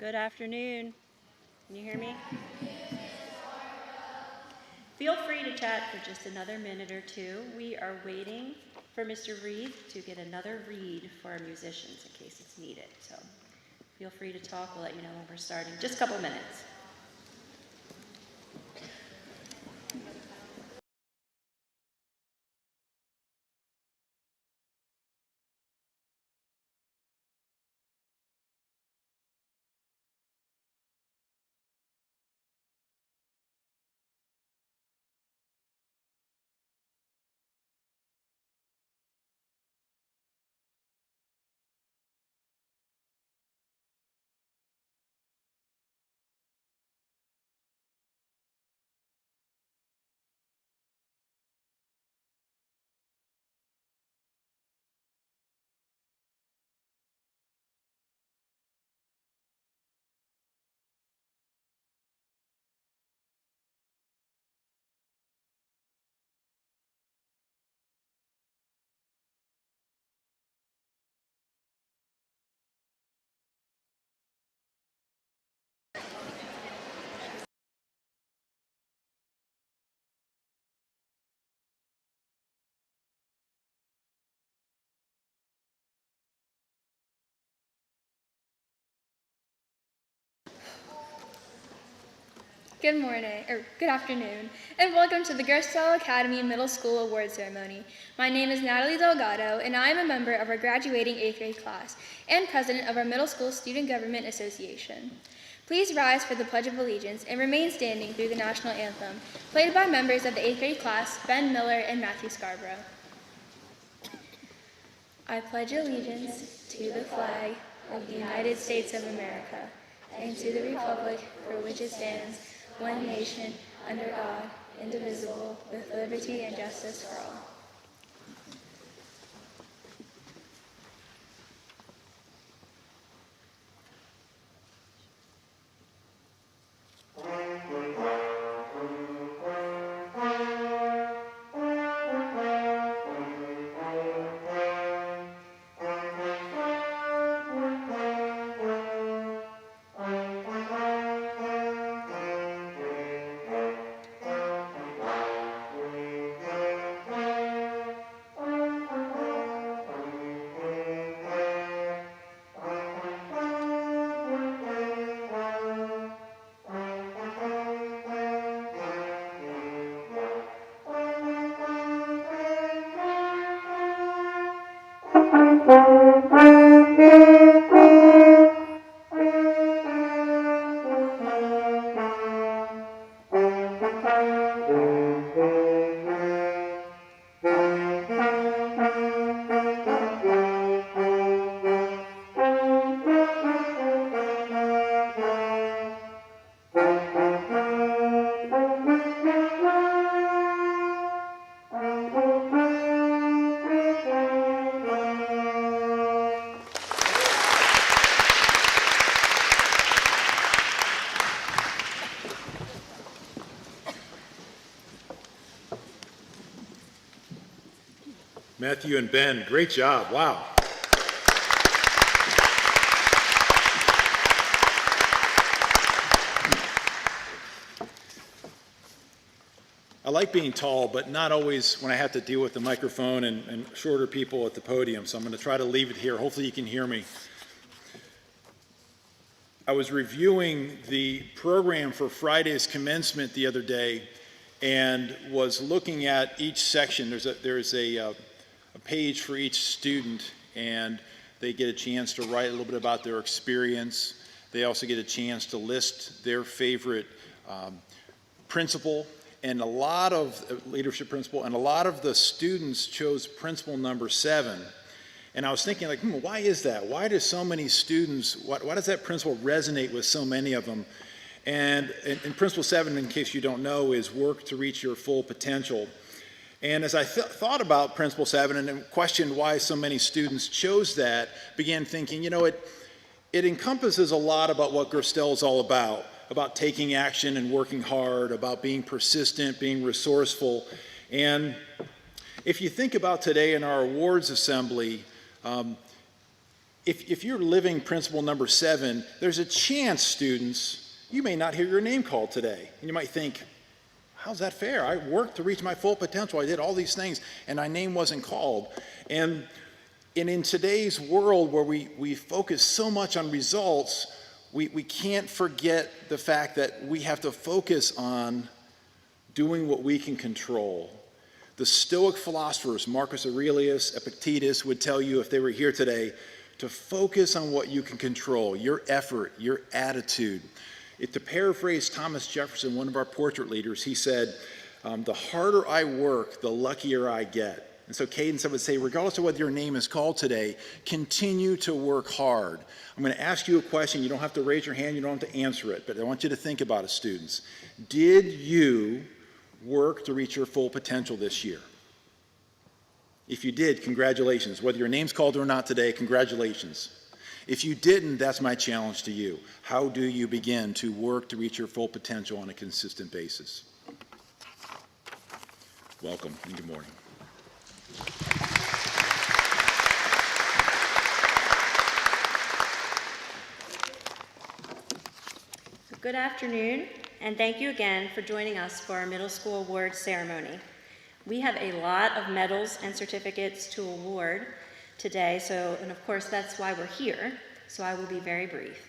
Good afternoon. Can you hear me? Feel free to chat for just another minute or two. We are waiting for Mr. Reed to get another read for our musicians in case it's needed. So feel free to talk. We'll let you know when we're starting. Just a couple minutes. Good morning, or good afternoon, and welcome to the Gerstel Academy Middle School Award Ceremony. My name is Natalie Delgado, and I am a member of our graduating 8th grade class and president of our Middle School Student Government Association. Please rise for the Pledge of Allegiance and remain standing through the National Anthem, played by members of the 8th grade class, Ben Miller and Matthew Scarborough. I pledge allegiance to the flag of the United States of America and to the republic for which it stands, one nation, under God, indivisible, with liberty and justice for all. Matthew and Ben, great job. Wow. I like being tall, but not always when I have to deal with the microphone and shorter people at the podium, so I'm going to try to leave it here. Hopefully you can hear me. I was reviewing the program for Friday's commencement the other day and was looking at each section. There's a page for each student, and they get a chance to write a little bit about their experience. They also get a chance to list their favorite principal and a lot of leadership principle, and a lot of the students chose principle number 7. And I was thinking, like, why is that? Why do so many students, why does that principle resonate with so many of them? And principle 7, in case you don't know, is work to reach your full potential. And as I thought about principle 7 and questioned why so many students chose that, began thinking, it encompasses a lot about what Gerstel is all about taking action and working hard, about being persistent, being resourceful. And if you think about today in our awards assembly, if you're living principle number 7, there's a chance, students, you may not hear your name called today. And you might think, how's that fair? I worked to reach my full potential. I did all these things, and my name wasn't called. And in today's world where we focus so much on results, we can't forget the fact that we have to focus on doing what we can control. The Stoic philosophers, Marcus Aurelius, Epictetus, would tell you if they were here today to focus on what you can control, your effort, your attitude. To paraphrase Thomas Jefferson, one of our portrait leaders, he said, the harder I work, the luckier I get. And so Cadence, I would say, regardless of whether your name is called today, continue to work hard. I'm going to ask you a question. You don't have to raise your hand. You don't have to answer it. But I want you to think about it, students. Did you work to reach your full potential this year? If you did, congratulations. Whether your name's called or not today, congratulations. If you didn't, that's my challenge to you. How do you begin to work to reach your full potential on a consistent basis? Welcome and good morning. Good afternoon, and thank you again for joining us for our middle school awards ceremony. We have a lot of medals and certificates to award today, and of course that's why we're here, so I will be very brief.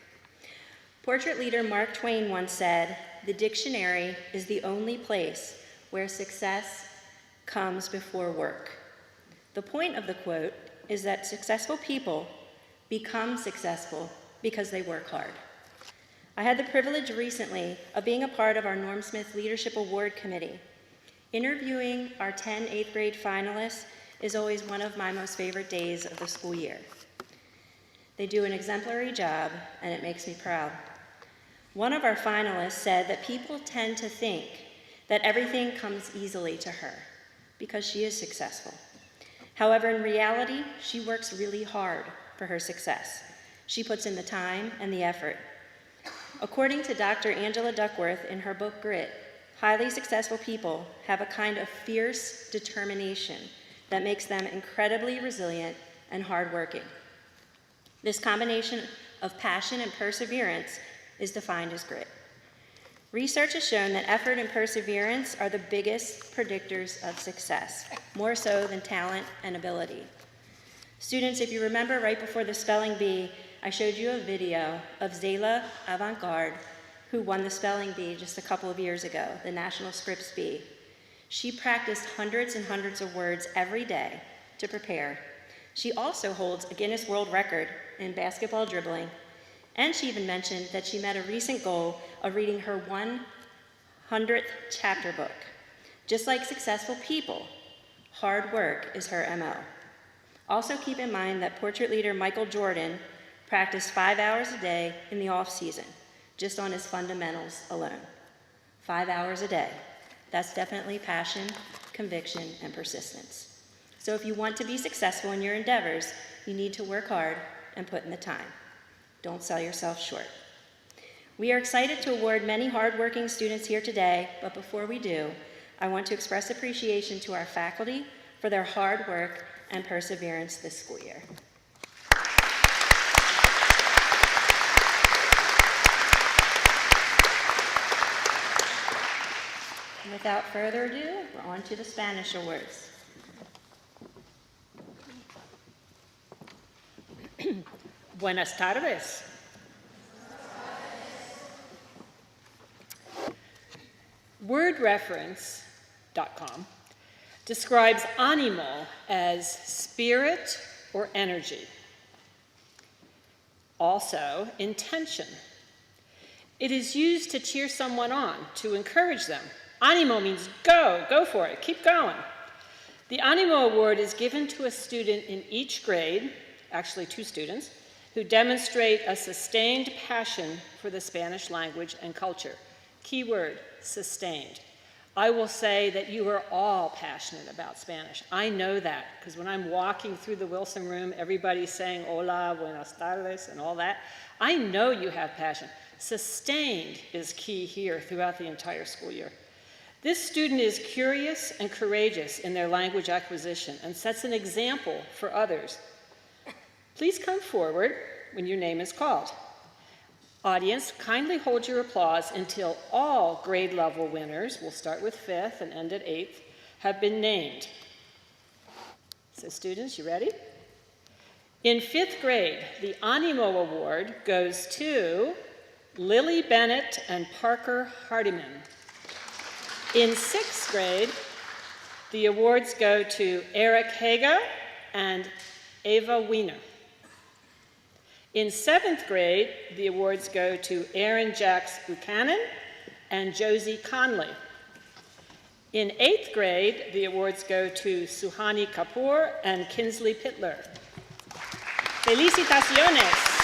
Portrait leader Mark Twain once said, "The dictionary is the only place where success comes before work." The point of the quote is that successful people become successful because they work hard. I had the privilege recently of being a part of our Norm Smith Leadership Award Committee. Interviewing our 10 8th grade finalists is always one of my most favorite days of the school year. They do an exemplary job, and it makes me proud. One of our finalists said that people tend to think that everything comes easily to her because she is successful. However, in reality, she works really hard for her success. She puts in the time and the effort. According to Dr. Angela Duckworth in her book Grit, highly successful people have a kind of fierce determination that makes them incredibly resilient and hardworking. This combination of passion and perseverance is defined as grit. Research has shown that effort and perseverance are the biggest predictors of success, more so than talent and ability. Students, if you remember right before the spelling bee, I showed you a video of Zayla Avantgarde, who won the spelling bee just a couple of years ago, the National Scripps Bee. She practiced hundreds and hundreds of words every day to prepare. She also holds a Guinness World Record in basketball dribbling, and she even mentioned that she met a recent goal of reading her 100th chapter book. Just like successful people, hard work is her MO. Also keep in mind that portrait leader Michael Jordan practiced 5 hours a day in the off season, just on his fundamentals alone. 5 hours a day. That's definitely passion, conviction, and persistence. So if you want to be successful in your endeavors, you need to work hard and put in the time. Don't sell yourself short. We are excited to award many hardworking students here today, but before we do, I want to express appreciation to our faculty for their hard work and perseverance this school year. And without further ado, we're on to the Spanish awards. Buenas tardes. WordReference.com describes ánimo as spirit or energy. Also, intention. It is used to cheer someone on, to encourage them. Ánimo means go for it, keep going. The Ánimo Award is given to a student in each grade, actually 2 students, who demonstrate a sustained passion for the Spanish language and culture. Key word, sustained. I will say that you are all passionate about Spanish. I know that, because when I'm walking through the Wilson room, everybody's saying hola, buenas tardes, and all that. I know you have passion. Sustained is key here throughout the entire school year. This student is curious and courageous in their language acquisition and sets an example for others. Please come forward when your name is called. Audience, kindly hold your applause until all grade level winners, we'll start with 5th and end at 8th, have been named. So students, you ready? In 5th grade, the Animo Award goes to Lily Bennett and Parker Hardiman. In 6th grade, the awards go to Eric Haga and Ava Wiener. In 7th grade, the awards go to Aaron Jacks Buchanan and Josie Conley. In 8th grade, the awards go to Suhani Kapoor and Kinsley Pitler. Felicitaciones!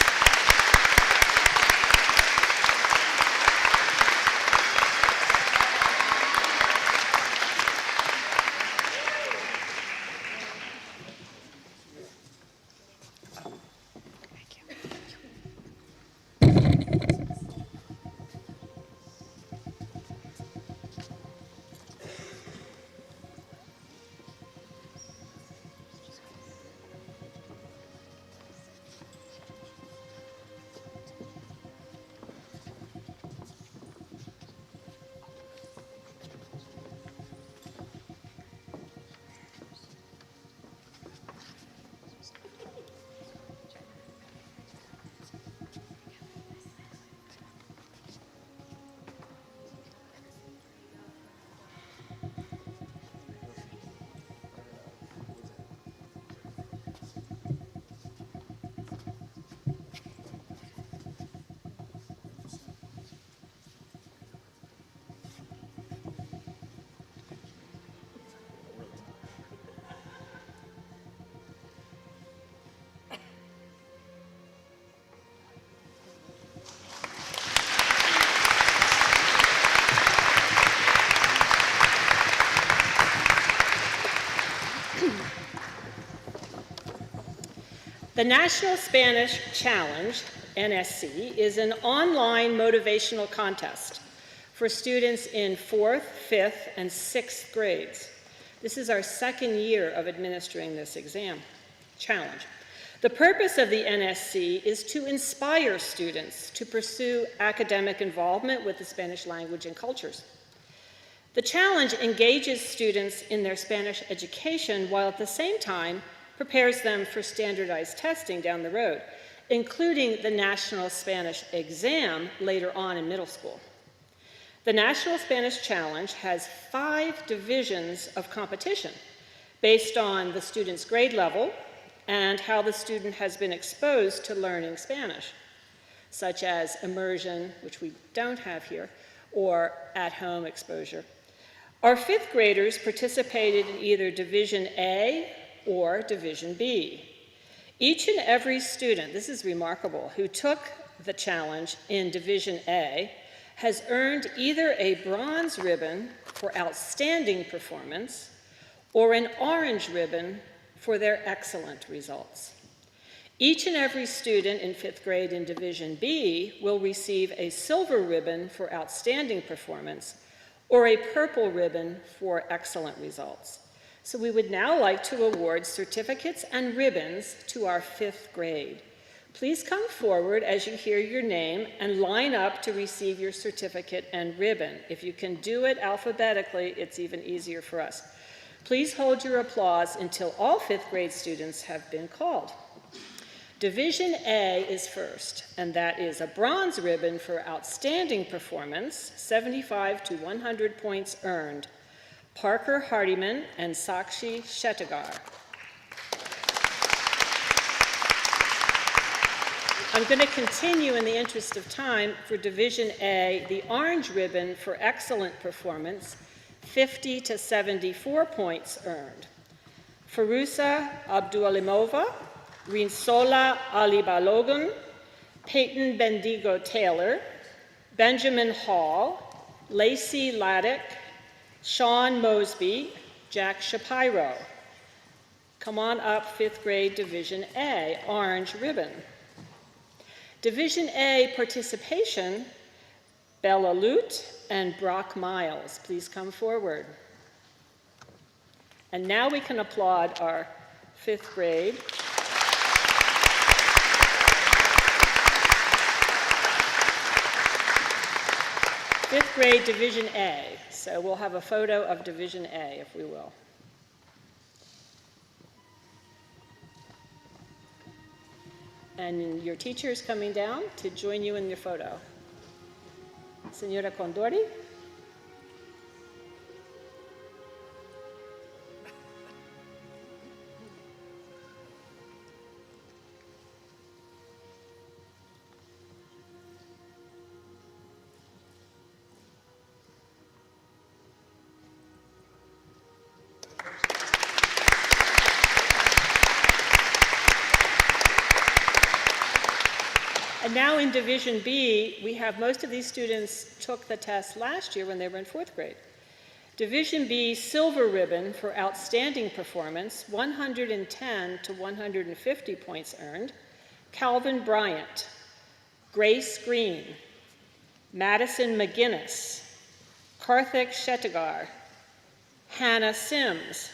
The National Spanish Challenge, NSC, is an online motivational contest for students in 4th, 5th, and 6th grades. This is our 2nd year of administering this exam challenge. The purpose of the NSC is to inspire students to pursue academic involvement with the Spanish language and cultures. The challenge engages students in their Spanish education while at the same time prepares them for standardized testing down the road, including the National Spanish Exam later on in middle school. The National Spanish Challenge has 5 divisions of competition based on the student's grade level and how the student has been exposed to learning Spanish, such as immersion, which we don't have here, or at-home exposure. Our 5th graders participated in either Division A or Division B. Each and every student, this is remarkable, who took the challenge in Division A has earned either a bronze ribbon for outstanding performance or an orange ribbon for their excellent results. Each and every student in 5th grade in Division B will receive a silver ribbon for outstanding performance or a purple ribbon for excellent results. So we would now like to award certificates and ribbons to our 5th grade. Please come forward as you hear your name and line up to receive your certificate and ribbon. If you can do it alphabetically, it's even easier for us. Please hold your applause until all 5th grade students have been called. Division A is first, and that is a bronze ribbon for outstanding performance, 75 to 100 points earned. Parker Hardiman and Sakshi Shettigar. I'm going to continue in the interest of time for Division A, the orange ribbon for excellent performance, 50 to 74 points earned. Farusa Abdualimova, Rinsola Ali Balogun, Peyton Bendigo Taylor, Benjamin Hall, Lacey Laddick, Sean Mosby, Jack Shapiro. Come on up, 5th grade Division A, orange ribbon. Division A participation, Bella Lute and Brock Miles. Please come forward. And now we can applaud our 5th grade. Fifth grade Division A. So we'll have a photo of Division A, if we will. And your teacher is coming down to join you in your photo. Señora Condori. And now in Division B, we have most of these students took the test last year when they were in fourth grade. Division B silver ribbon for outstanding performance, 110 to 150 points earned. Calvin Bryant, Grace Green, Madison McGinnis, Karthik Shettigar, Hannah Sims,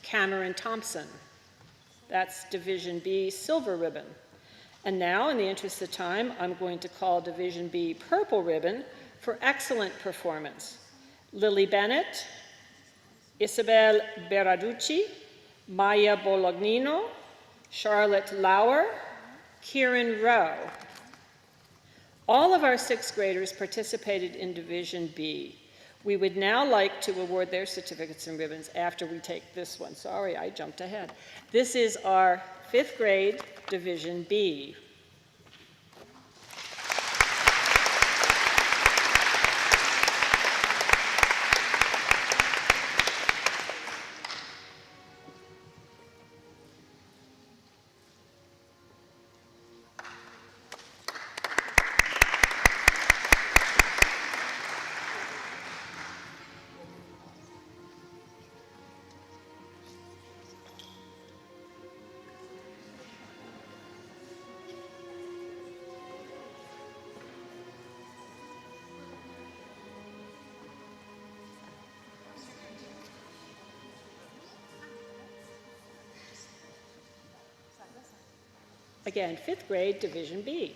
Cameron Thompson. That's Division B silver ribbon. And now, in the interest of time, I'm going to call Division B purple ribbon for excellent performance. Lily Bennett, Isabel Berarducci, Maya Bolognino, Charlotte Lauer, Kieran Rowe. All of our sixth graders participated in Division B. We would now like to award their certificates and ribbons after we take this one. Sorry, I jumped ahead. This is our fifth grade Division B. Again, fifth grade, Division B.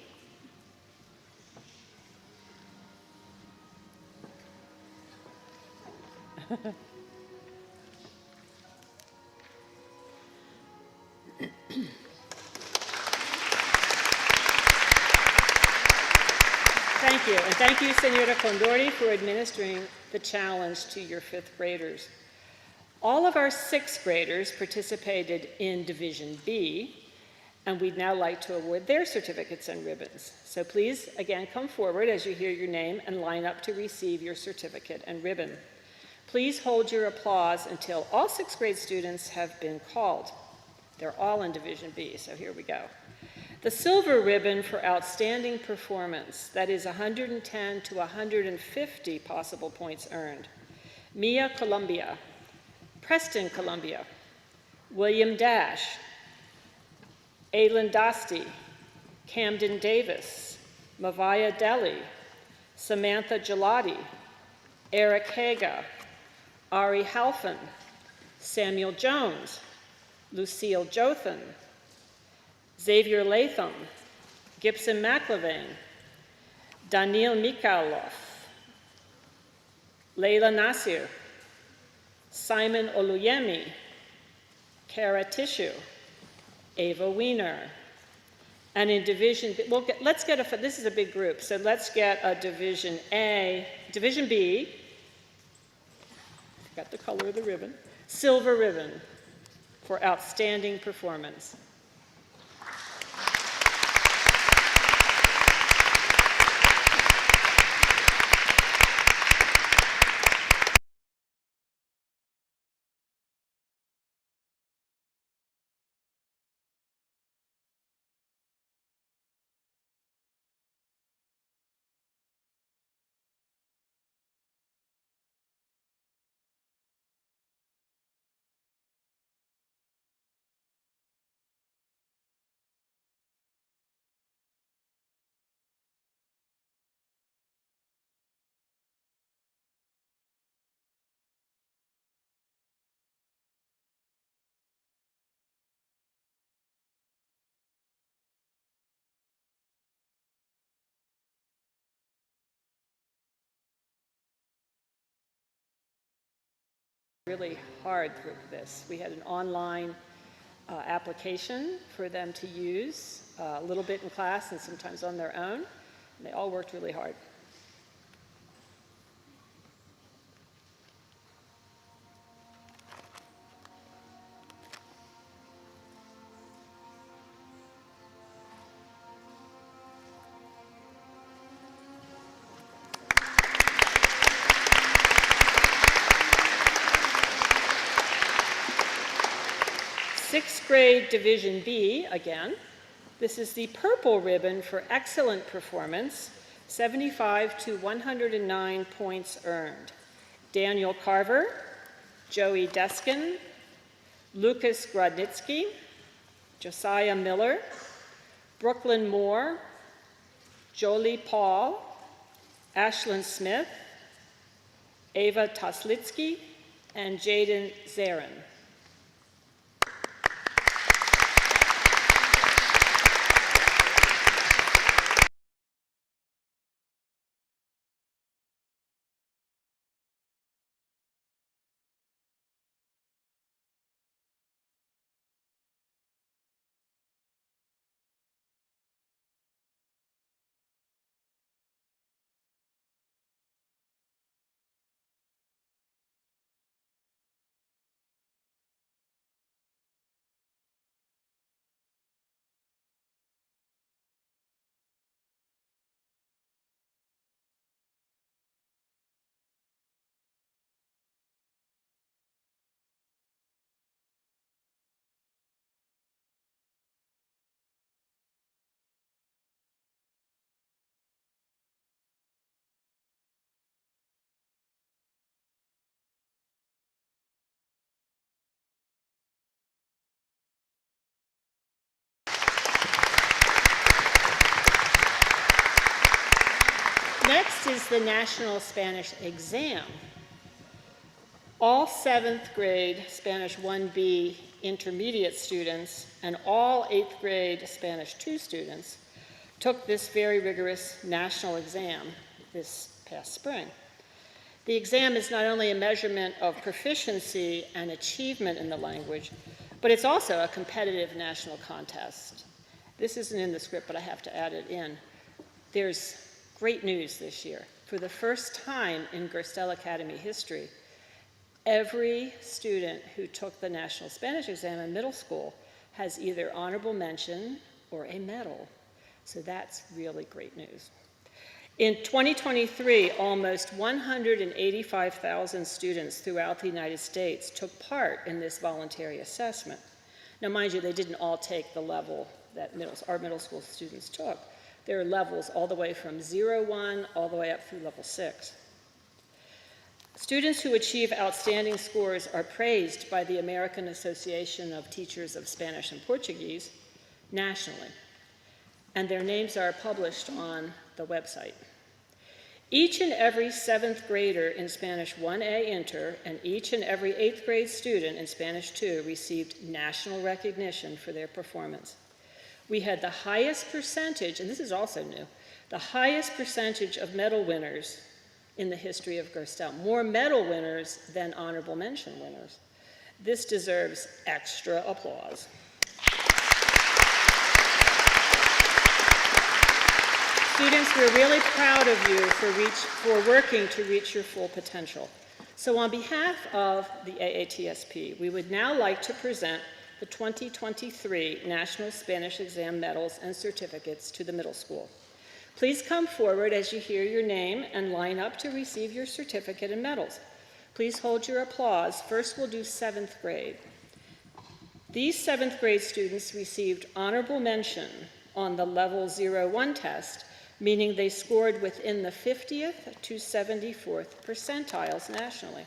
Thank you, and thank you, Señora Condori, for administering the challenge to your fifth graders. All of our sixth graders participated in Division B, and we'd now like to award their certificates and ribbons. So please, again, come forward as you hear your name and line up to receive your certificate and ribbon. Please hold your applause until all sixth grade students have been called. They're all in Division B, so here we go. The silver ribbon for outstanding performance, that is 110 to 150 possible points earned. Mia Columbia, Preston Columbia, William Dash, Aylin Dosty, Camden Davis, Mavaya Deli, Samantha Gelati, Eric Haga, Ari Halfin, Samuel Jones, Lucille Jothan, Xavier Latham, Gibson McLevain, Daniil Mikhailov, Leila Nasir, Simon Oluyemi, Kara Tishu, Ava Wiener. And in Division B, this is a big group, so let's get a Division A, Division B, got the color of the ribbon, silver ribbon for outstanding performance. really hard through this. We had an online application for them to use, a little bit in class and sometimes on their own. And they all worked really hard. Sixth grade Division B, again. This is the purple ribbon for excellent performance, 75 to 109 points earned. Daniel Carver, Joey Deskin, Lucas Grodnitsky, Josiah Miller, Brooklyn Moore, Jolie Paul, Ashlyn Smith, Ava Toslitsky, and Jaden Zarin. Next is the National Spanish Exam. All 7th grade Spanish 1B intermediate students and all 8th grade Spanish 2 students took this very rigorous national exam this past spring. The exam is not only a measurement of proficiency and achievement in the language, but it's also a competitive national contest. This isn't in the script, but I have to add it in. There's great news this year. For the first time in Gerstel Academy history, every student who took the National Spanish Exam in middle school has either honorable mention or a medal. So that's really great news. In 2023, almost 185,000 students throughout the United States took part in this voluntary assessment. Now, mind you, they didn't all take the level that our middle school students took. There are levels all the way from 0-1 all the way up through level 6. Students who achieve outstanding scores are praised by the American Association of Teachers of Spanish and Portuguese nationally, and their names are published on the website. Each and every 7th grader in Spanish 1A Inter and each and every 8th grade student in Spanish 2 received national recognition for their performance. We had the highest percentage, and this is also new, the highest percentage of medal winners in the history of Gerstel. More medal winners than honorable mention winners. This deserves extra applause. Students, we're really proud of you for working to reach your full potential. So on behalf of the AATSP, we would now like to present the 2023 National Spanish Exam medals and certificates to the middle school. Please come forward as you hear your name and line up to receive your certificate and medals. Please hold your applause. First, we'll do 7th grade. These 7th grade students received honorable mention on the level 0-1 test, meaning they scored within the 50th to 74th percentiles nationally.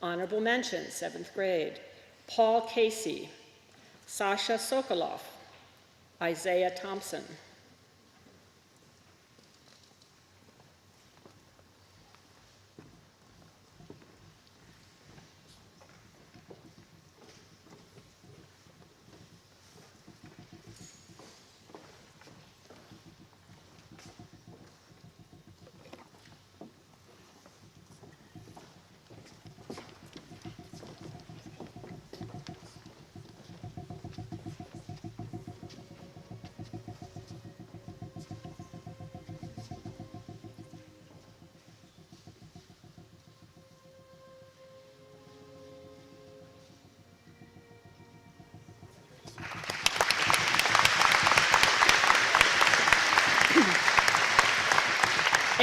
Honorable mention, 7th grade. Paul Casey, Sasha Sokolov, Isaiah Thompson.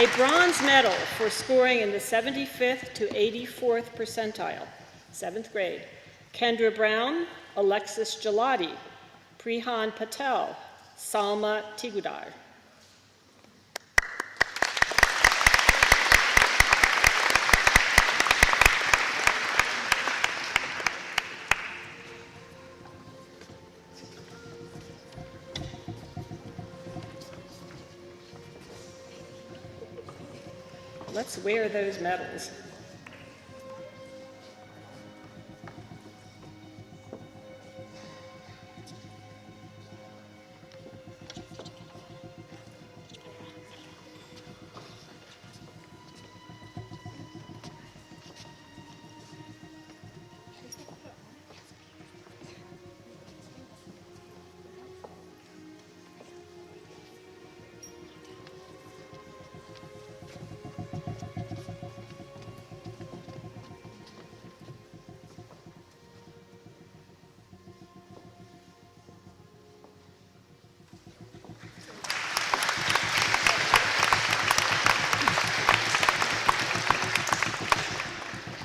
A bronze medal for scoring in the 75th to 84th percentile, 7th grade, Kendra Brown, Alexis Gelati, Prihan Patel, Salma Tigudar. Let's wear those medals.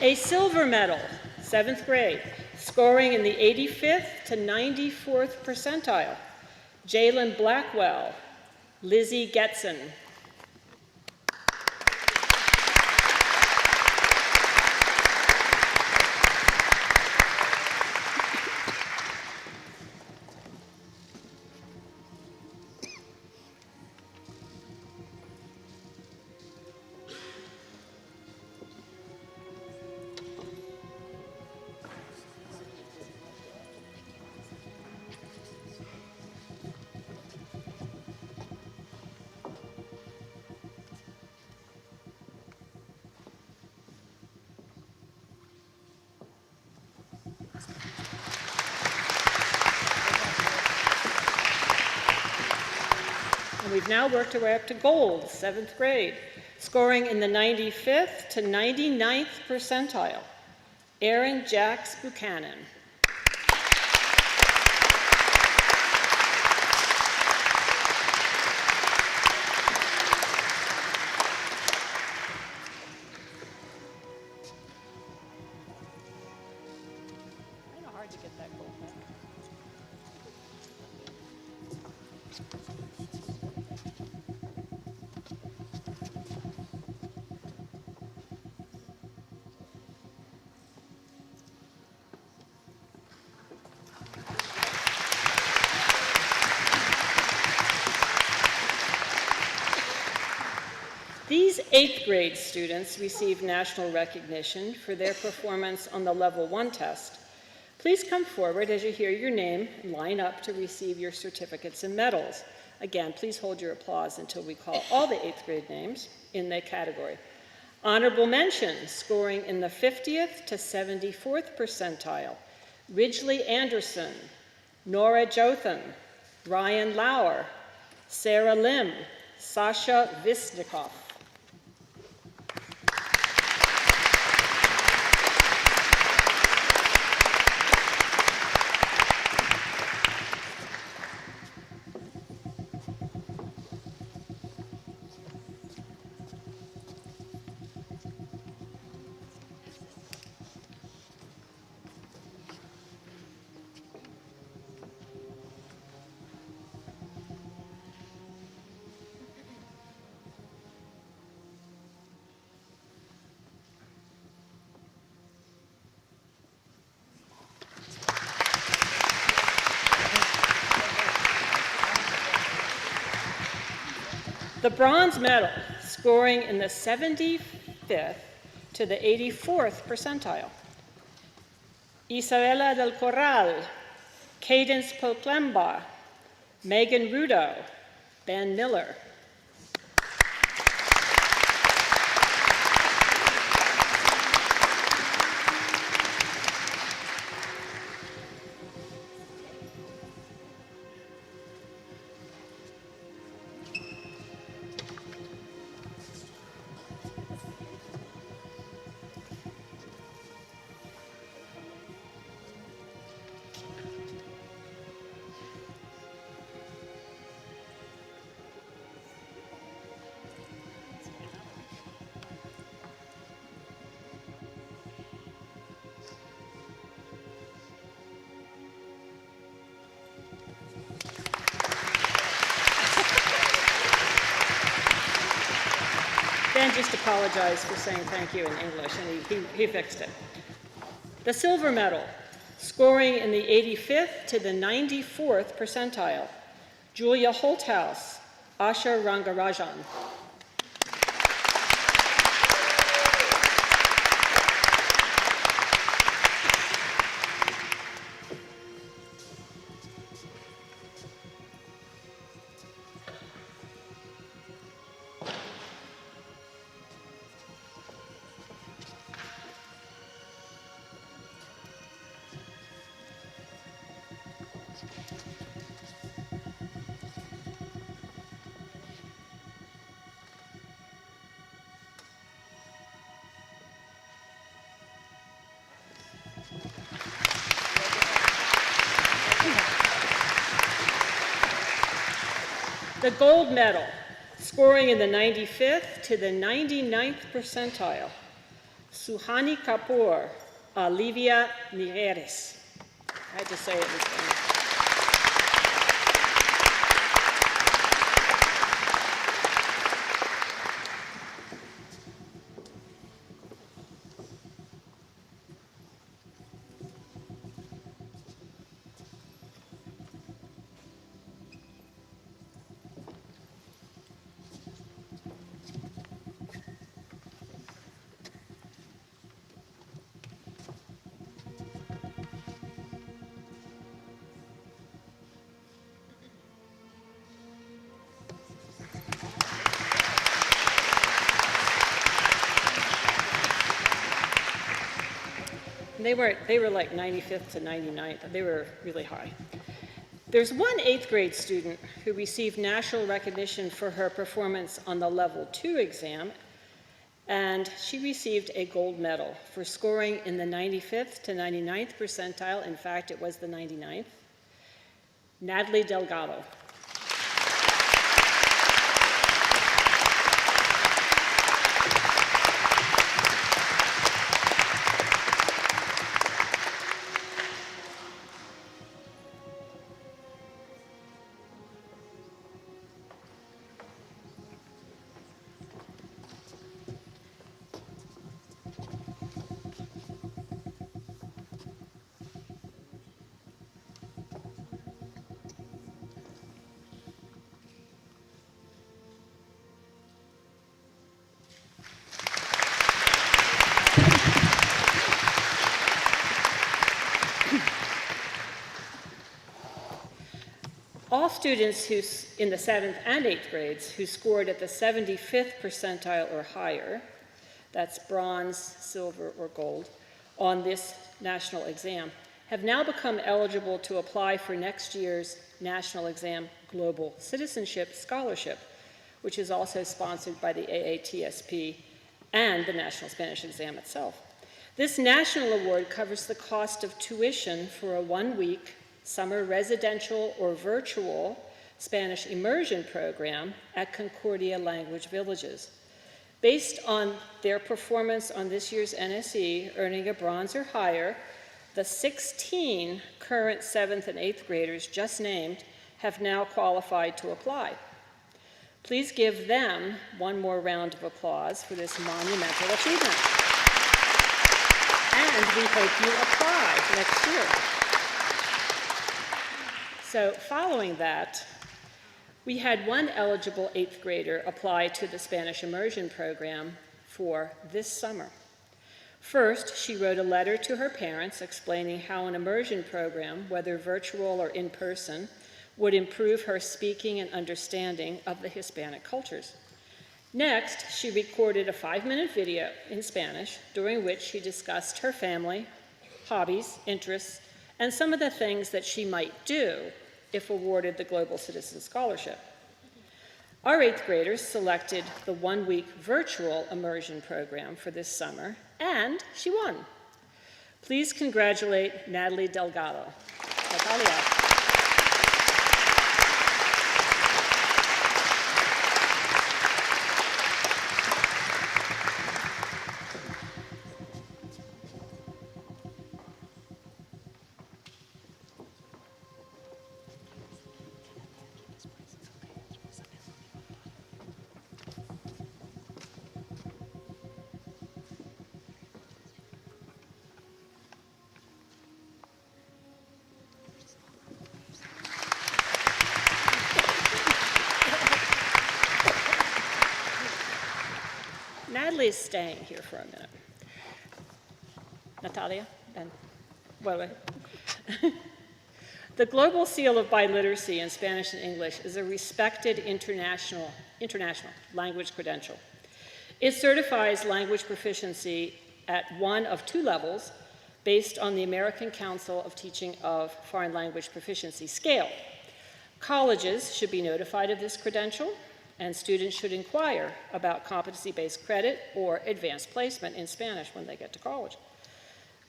A silver medal, 7th grade, scoring in the 85th to 94th percentile, Jalen Blackwell, Lizzie Getson. And we've now worked our way up to gold, 7th grade, scoring in the 95th to 99th percentile, Erin Jax Buchanan. Kind of hard to get that gold medal. These 8th grade students receive national recognition for their performance on the Level 1 test. Please come forward as you hear your name and line up to receive your certificates and medals. Again, please hold your applause until we call all the 8th grade names in the category. Honorable mention, scoring in the 50th to 74th percentile, Ridgely Anderson, Nora Jotham, Ryan Lauer, Sarah Lim, Sasha Visnikoff. The bronze medal, scoring in the 75th to the 84th percentile, Isabella del Corral, Cadence Poklemba, Megan Rudo, Ben Miller. Ben just apologized for saying thank you in English, and he fixed it. The silver medal, scoring in the 85th to the 94th percentile, Julia Holthouse, Asha Rangarajan. The gold medal, scoring in the 95th to the 99th percentile, Suhani Kapoor, Olivia Mieres. I had to say it this time. They were like 95th to 99th. They were really high. There's one 8th grade student who received national recognition for her performance on the Level 2 exam, and she received a gold medal for scoring in the 95th to 99th percentile. In fact, it was the 99th. Natalie Delgado. All students who, in the 7th and 8th grades who scored at the 75th percentile or higher, that's bronze, silver, or gold, on this national exam, have now become eligible to apply for next year's national exam Global Citizenship Scholarship, which is also sponsored by the AATSP and the National Spanish Exam itself. This national award covers the cost of tuition for a one-week summer residential or virtual Spanish immersion program at Concordia Language Villages. Based on their performance on this year's NSE, earning a bronze or higher, the 16 current 7th and 8th graders just named have now qualified to apply. Please give them one more round of applause for this monumental achievement. And we hope you apply next year. So following that, we had one eligible 8th grader apply to the Spanish immersion program for this summer. First, she wrote a letter to her parents explaining how an immersion program, whether virtual or in person, would improve her speaking and understanding of the Hispanic cultures. Next, she recorded a 5-minute video in Spanish, during which she discussed her family, hobbies, interests, and some of the things that she might do if awarded the Global Citizen Scholarship. Our 8th graders selected the one-week virtual immersion program for this summer, and she won. Please congratulate Natalie Delgado. Natalia. Natalie is staying here for a minute. Natalia? Ben? Wait. The Global Seal of Biliteracy in Spanish and English is a respected international language credential. It certifies language proficiency at one of two levels based on the American Council of Teaching of Foreign Language Proficiency scale. Colleges should be notified of this credential, and students should inquire about competency-based credit or advanced placement in Spanish when they get to college.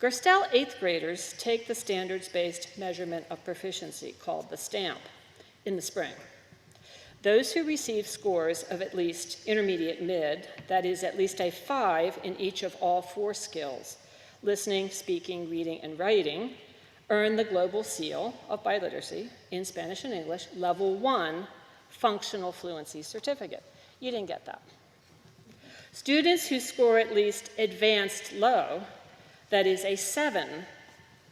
Gerstel 8th graders take the standards-based measurement of proficiency called the STAMP in the spring. Those who receive scores of at least intermediate mid, that is at least a 5 in each of all 4 skills, listening, speaking, reading, and writing, earn the Global Seal of Biliteracy in Spanish and English Level 1 Functional Fluency Certificate. You didn't get that. Students who score at least Advanced Low, that is a 7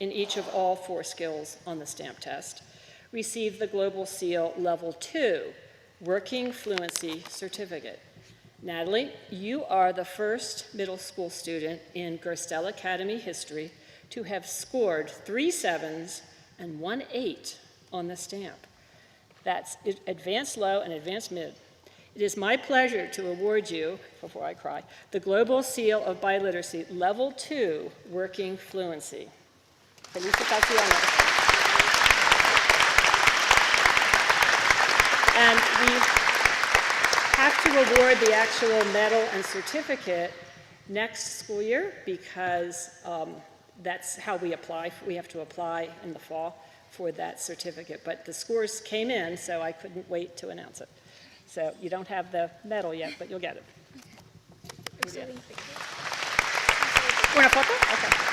in each of all 4 skills on the STAMP test, receive the Global Seal Level 2 Working Fluency Certificate. Natalie, you are the first middle school student in Gerstel Academy history to have scored 3 7s and 1 8 on the STAMP. That's Advanced Low and Advanced Mid. It is my pleasure to award you, before I cry, the Global Seal of Biliteracy Level 2 Working Fluency. Felicitaciones. And we have to award the actual medal and certificate next school year because that's how we apply. We have to apply in the fall for that certificate. But the scores came in, so I couldn't wait to announce it. So you don't have the medal yet, but you'll get it. ¿Una foto? Okay.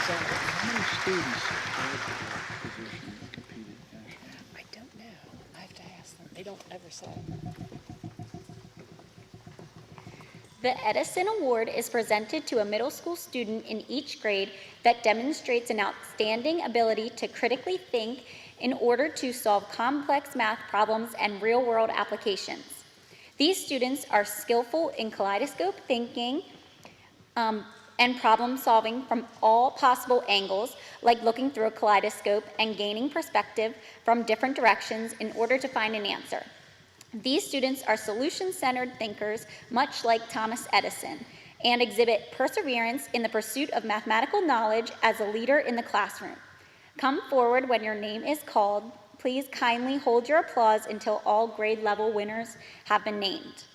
How many students applied for that position and competed nationally? I don't know. I have to ask them. They don't ever say. The Edison Award is presented to a middle school student in each grade that demonstrates an outstanding ability to critically think in order to solve complex math problems and real-world applications. These students are skillful in kaleidoscope thinking and problem solving from all possible angles, like looking through a kaleidoscope and gaining perspective from different directions in order to find an answer. These students are solution-centered thinkers, much like Thomas Edison, and exhibit perseverance in the pursuit of mathematical knowledge as a leader in the classroom. Come forward when your name is called. Please kindly hold your applause until all grade level winners have been named.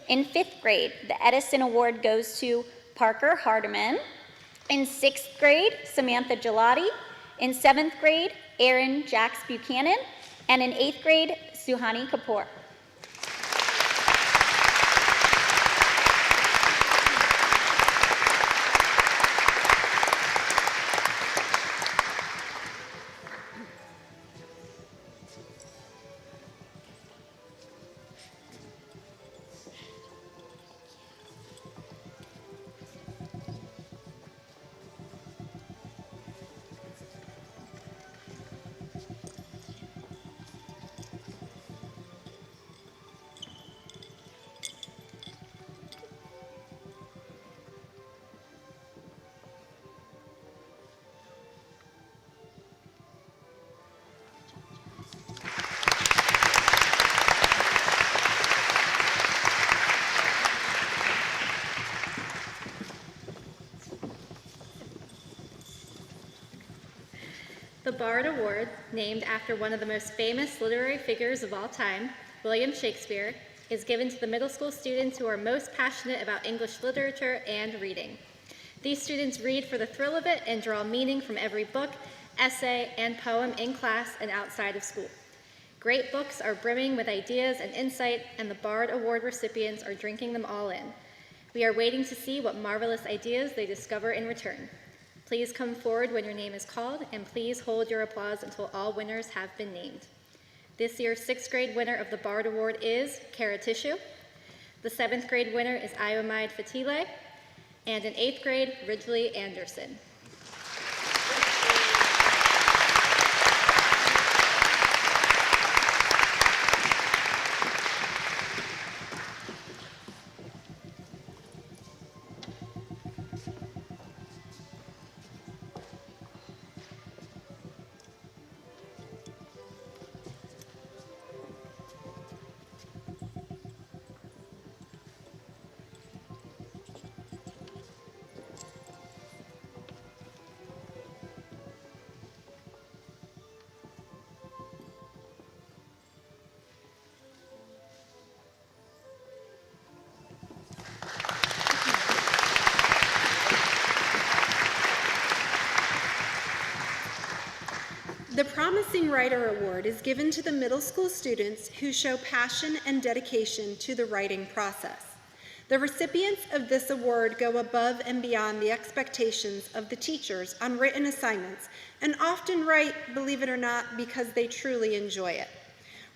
In 5th grade, the Edison Award goes to Parker Hardiman. In 6th grade, Samantha Gelati. In 7th grade, Aaron Jax Buchanan. And in 8th grade, Suhani Kapoor. The Bard Award, named after one of the most famous literary figures of all time, William Shakespeare, is given to the middle school students who are most passionate about English literature and reading. These students read for the thrill of it and draw meaning from every book, essay, and poem in class and outside of school. Great books are brimming with ideas and insight, and the Bard Award recipients are drinking them all in. We are waiting to see what marvelous ideas they discover in return. Please come forward when your name is called, and please hold your applause until all winners have been named. This year's 6th grade winner of the Bard Award is Kara Tishu. The 7th grade winner is Iomide Fatile, and in 8th grade, Ridgely Anderson. The Promising Writer Award is given to the middle school students who show passion and dedication to the writing process. The recipients of this award go above and beyond the expectations of the teachers on written assignments and often write, believe it or not, because they truly enjoy it.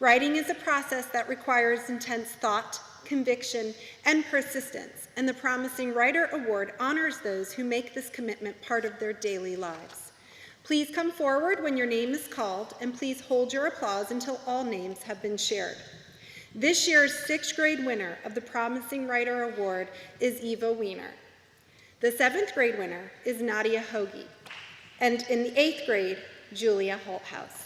Writing is a process that requires intense thought, conviction, and persistence, and the Promising Writer Award honors those who make this commitment part of their daily lives. Please come forward when your name is called, and please hold your applause until all names have been shared. This year's 6th grade winner of the Promising Writer Award is Eva Weiner. The 7th grade winner is Nadia Hoagie, and in the 8th grade, Julia Holthouse.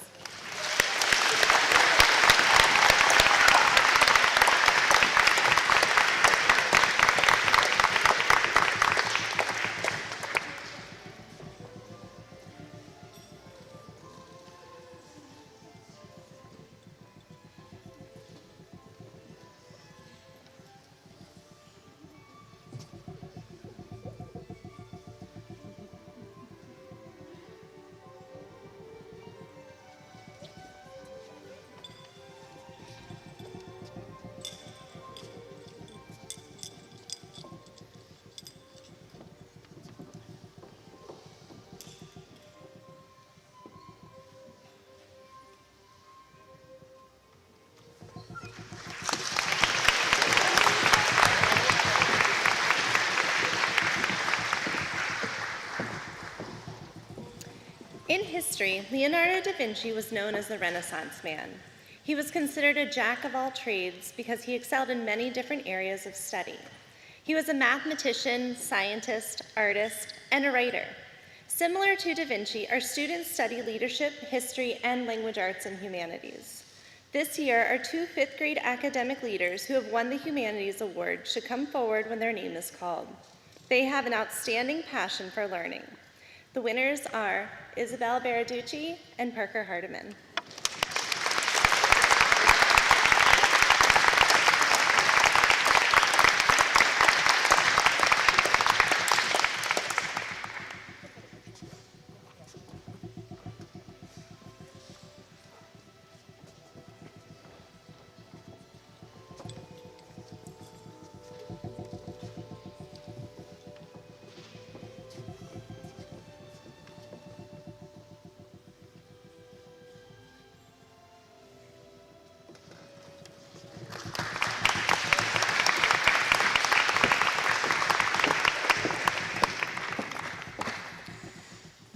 In history, Leonardo da Vinci was known as the Renaissance man. He was considered a jack of all trades because he excelled in many different areas of study. He was a mathematician, scientist, artist, and a writer. Similar to da Vinci, our students study leadership, history, and language arts and humanities. This year, our 2 5th grade academic leaders who have won the Humanities Award should come forward when their name is called. They have an outstanding passion for learning. The winners are Isabel Baraducci and Parker Hardiman.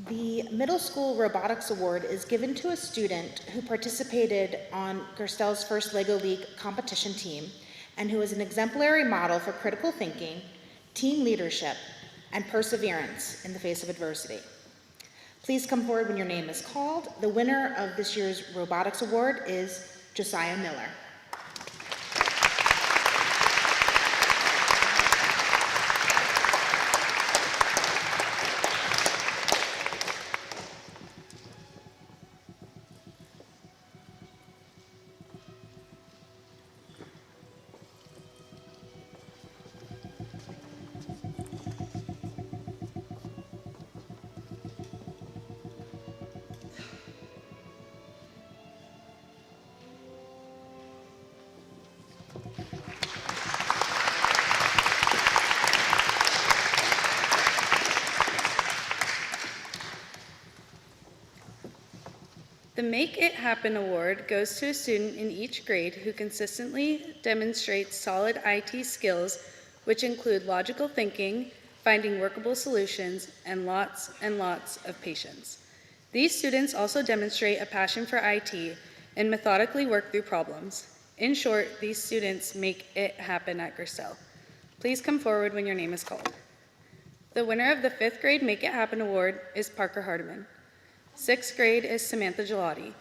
The Middle School Robotics Award is given to a student who participated on Gerstel's first LEGO League competition team and who is an exemplary model for critical thinking, team leadership, and perseverance in the face of adversity. Please come forward when your name is called. The winner of this year's Robotics Award is Josiah Miller. The Make It Happen Award goes to a student in each grade who consistently demonstrates solid IT skills, which include logical thinking, finding workable solutions, and lots of patience. These students also demonstrate a passion for IT and methodically work through problems. In short, these students make it happen at Gerstel. Please come forward when your name is called. The winner of the 5th grade Make It Happen Award is Parker Hardiman. 6th grade is Samantha Gelati.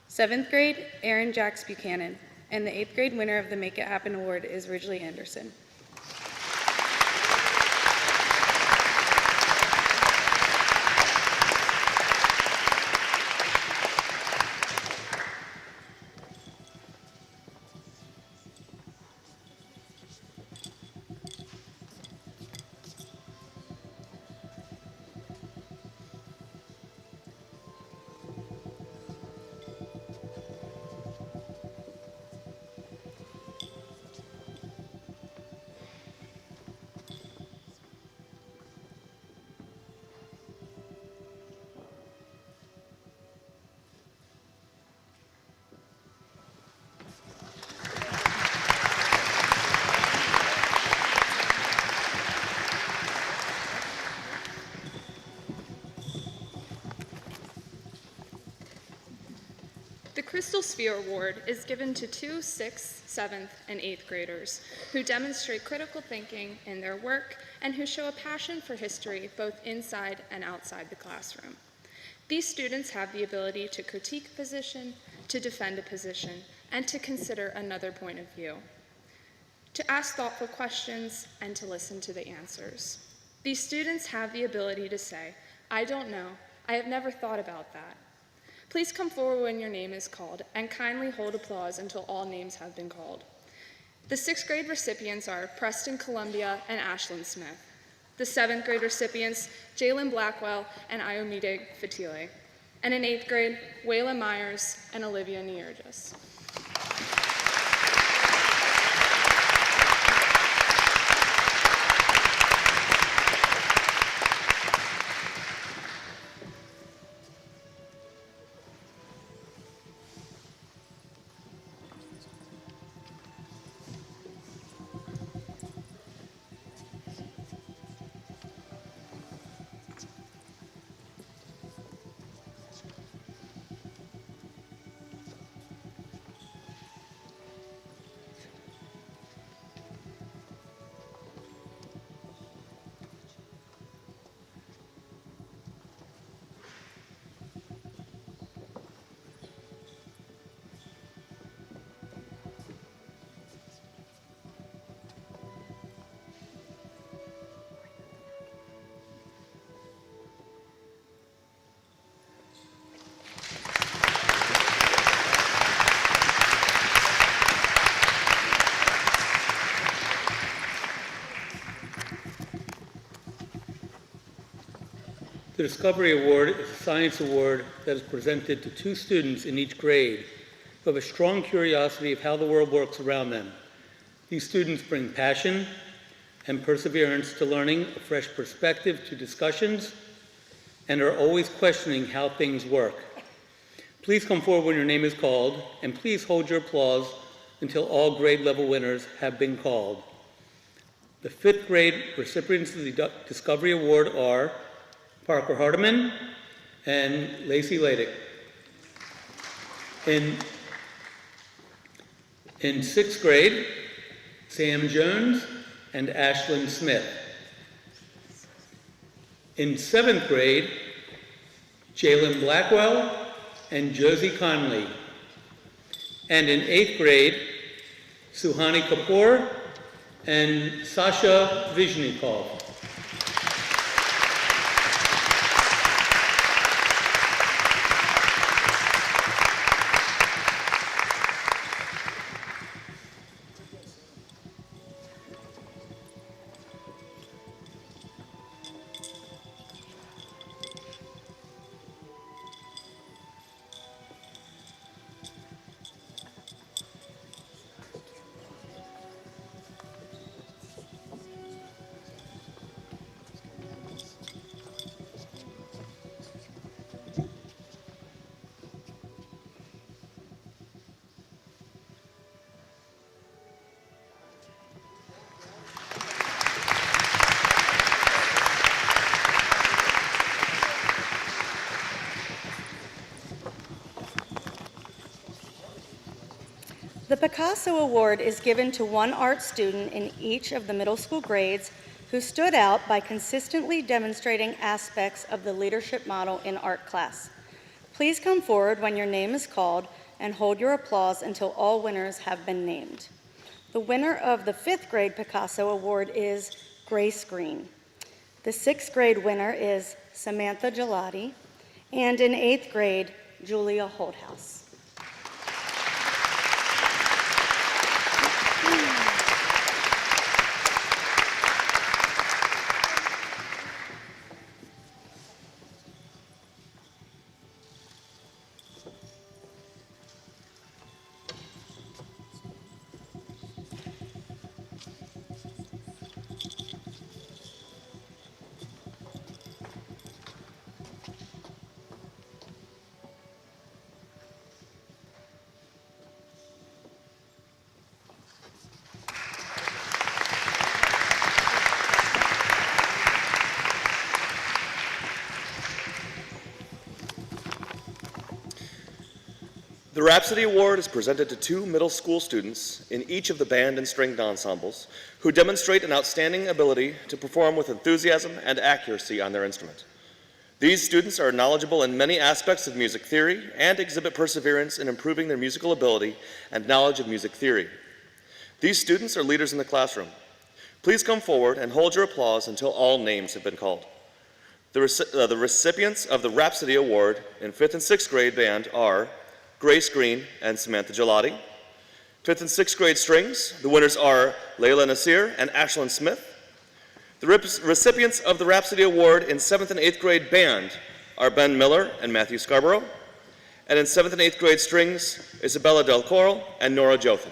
7th grade, Aaron Jax Buchanan. And the 8th grade winner of the Make It Happen Award is Ridgely Anderson. The Crystal Sphere Award is given to 2 6th, 7th, and 8th graders who demonstrate critical thinking in their work and who show a passion for history both inside and outside the classroom. These students have the ability to critique a position, to defend a position, and to consider another point of view, to ask thoughtful questions, and to listen to the answers. These students have the ability to say, "I don't know, I have never thought about that." Please come forward when your name is called and kindly hold applause until all names have been called. The 6th grade recipients are Preston Columbia and Ashlyn Smith. The 7th grade recipients, Jalen Blackwell and Iomide Fatile. And in 8th grade, Wayla Myers and Olivia Nierges. The Discovery Award is a science award that is presented to 2 students in each grade who have a strong curiosity of how the world works around them. These students bring passion and perseverance to learning, a fresh perspective to discussions, and are always questioning how things work. Please come forward when your name is called, and please hold your applause until all grade level winners have been called. The 5th grade recipients of the Discovery Award are Parker Hardiman and Lacey Ladick. In 6th grade, Sam Jones and Ashlyn Smith. In 7th grade, Jalen Blackwell and Josie Conley. And in 8th grade, Suhani Kapoor and Sasha Vizhnikov. The Picasso Award is given to one art student in each of the middle school grades who stood out by consistently demonstrating aspects of the leadership model in art class. Please come forward when your name is called and hold your applause until all winners have been named. The winner of the 5th grade Picasso Award is Grace Green. The 6th grade winner is Samantha Gelati, and in 8th grade, Julia Holdhouse. The Rhapsody Award is presented to 2 middle school students in each of the band and stringed ensembles who demonstrate an outstanding ability to perform with enthusiasm and accuracy on their instrument. These students are knowledgeable in many aspects of music theory and exhibit perseverance in improving their musical ability and knowledge of music theory. These students are leaders in the classroom. Please come forward and hold your applause until all names have been called. The recipients of the Rhapsody Award in 5th and 6th grade band are Grace Green and Samantha Gelati. 5th and 6th grade strings, the winners are Layla Nasir and Ashlyn Smith. The recipients of the Rhapsody Award in 7th and 8th grade band are Ben Miller and Matthew Scarborough. And in 7th and 8th grade strings, Isabella Del Coral and Nora Jothan.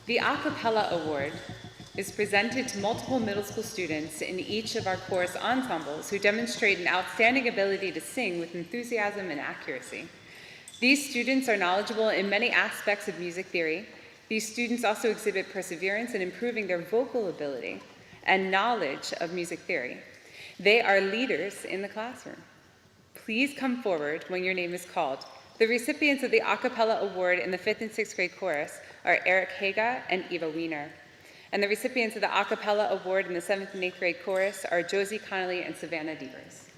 The A Cappella Award is presented to multiple middle school students in each of our chorus ensembles who demonstrate an outstanding ability to sing with enthusiasm and accuracy. These students are knowledgeable in many aspects of music theory. These students also exhibit perseverance in improving their vocal ability and knowledge of music theory. They are leaders in the classroom. Please come forward when your name is called. The recipients of the A Cappella Award in the 5th and 6th grade chorus are Eric Haga and Eva Wiener. And the recipients of the A Cappella Award in the 7th and 8th grade chorus are Josie Connolly and Savannah Devers.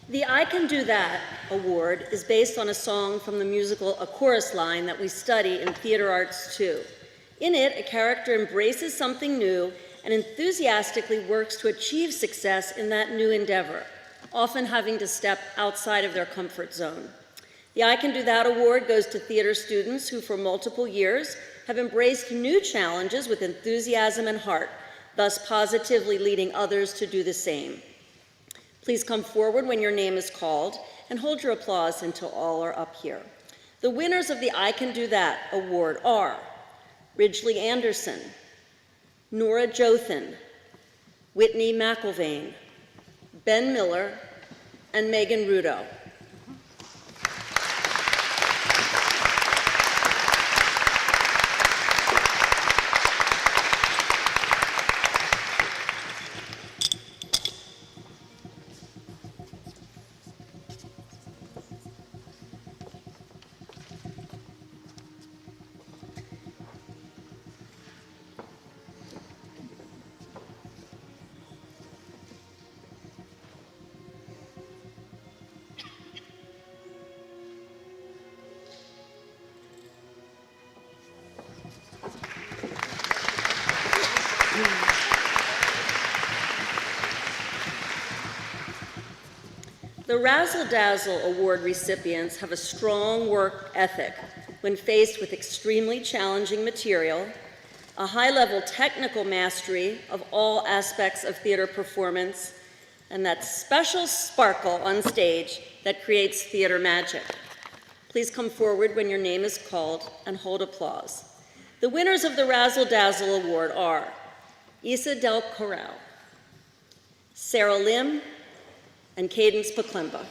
The I Can Do That award is based on a song from the musical A Chorus Line that we study in Theater Arts 2. In it, a character embraces something new and enthusiastically works to achieve success in that new endeavor, often having to step outside of their comfort zone. The I Can Do That award goes to theater students who for multiple years have embraced new challenges with enthusiasm and heart, thus positively leading others to do the same. Please come forward when your name is called and hold your applause until all are up here. The winners of the I Can Do That award are Ridgely Anderson, Nora Jothan, Whitney McIlvain, Ben Miller, and Megan Rudo. The Razzle Dazzle Award recipients have a strong work ethic when faced with extremely challenging material, a high-level technical mastery of all aspects of theater performance, and that special sparkle on stage that creates theater magic. Please come forward when your name is called and hold applause. The winners of the Razzle Dazzle Award are Isa Del Corral, Sarah Lim, and Cadence Paklemba.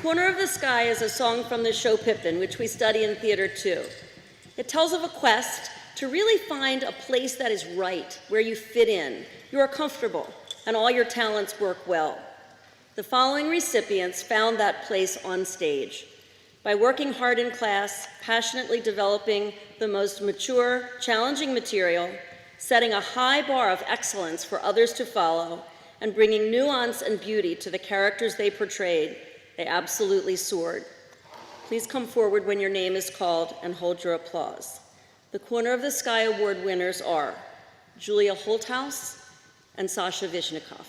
Corner of the Sky is a song from the show Pippin, which we study in theater too. It tells of a quest to really find a place that is right, where you fit in, you are comfortable, and all your talents work well. The following recipients found that place on stage. By working hard in class, passionately developing the most mature, challenging material, setting a high bar of excellence for others to follow, and bringing nuance and beauty to the characters they portrayed, they absolutely soared. Please come forward when your name is called and hold your applause. The Corner of the Sky Award winners are Julia Holthaus and Sasha Vishnikov.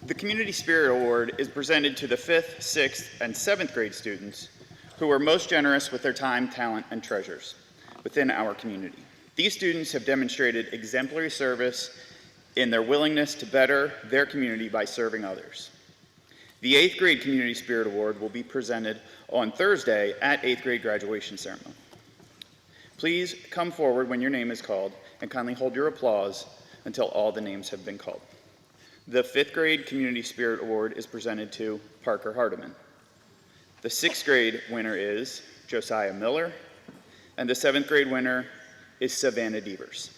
The Community Spirit Award is presented to the 5th, 6th, and 7th grade students who are most generous with their time, talent, and treasures within our community. These students have demonstrated exemplary service in their willingness to better their community by serving others. The 8th grade Community Spirit Award will be presented on Thursday at 8th grade graduation ceremony. Please come forward when your name is called and kindly hold your applause until all the names have been called. The 5th grade Community Spirit Award is presented to Parker Hardiman. The 6th grade winner is Josiah Miller, and the 7th grade winner is Savannah Devers.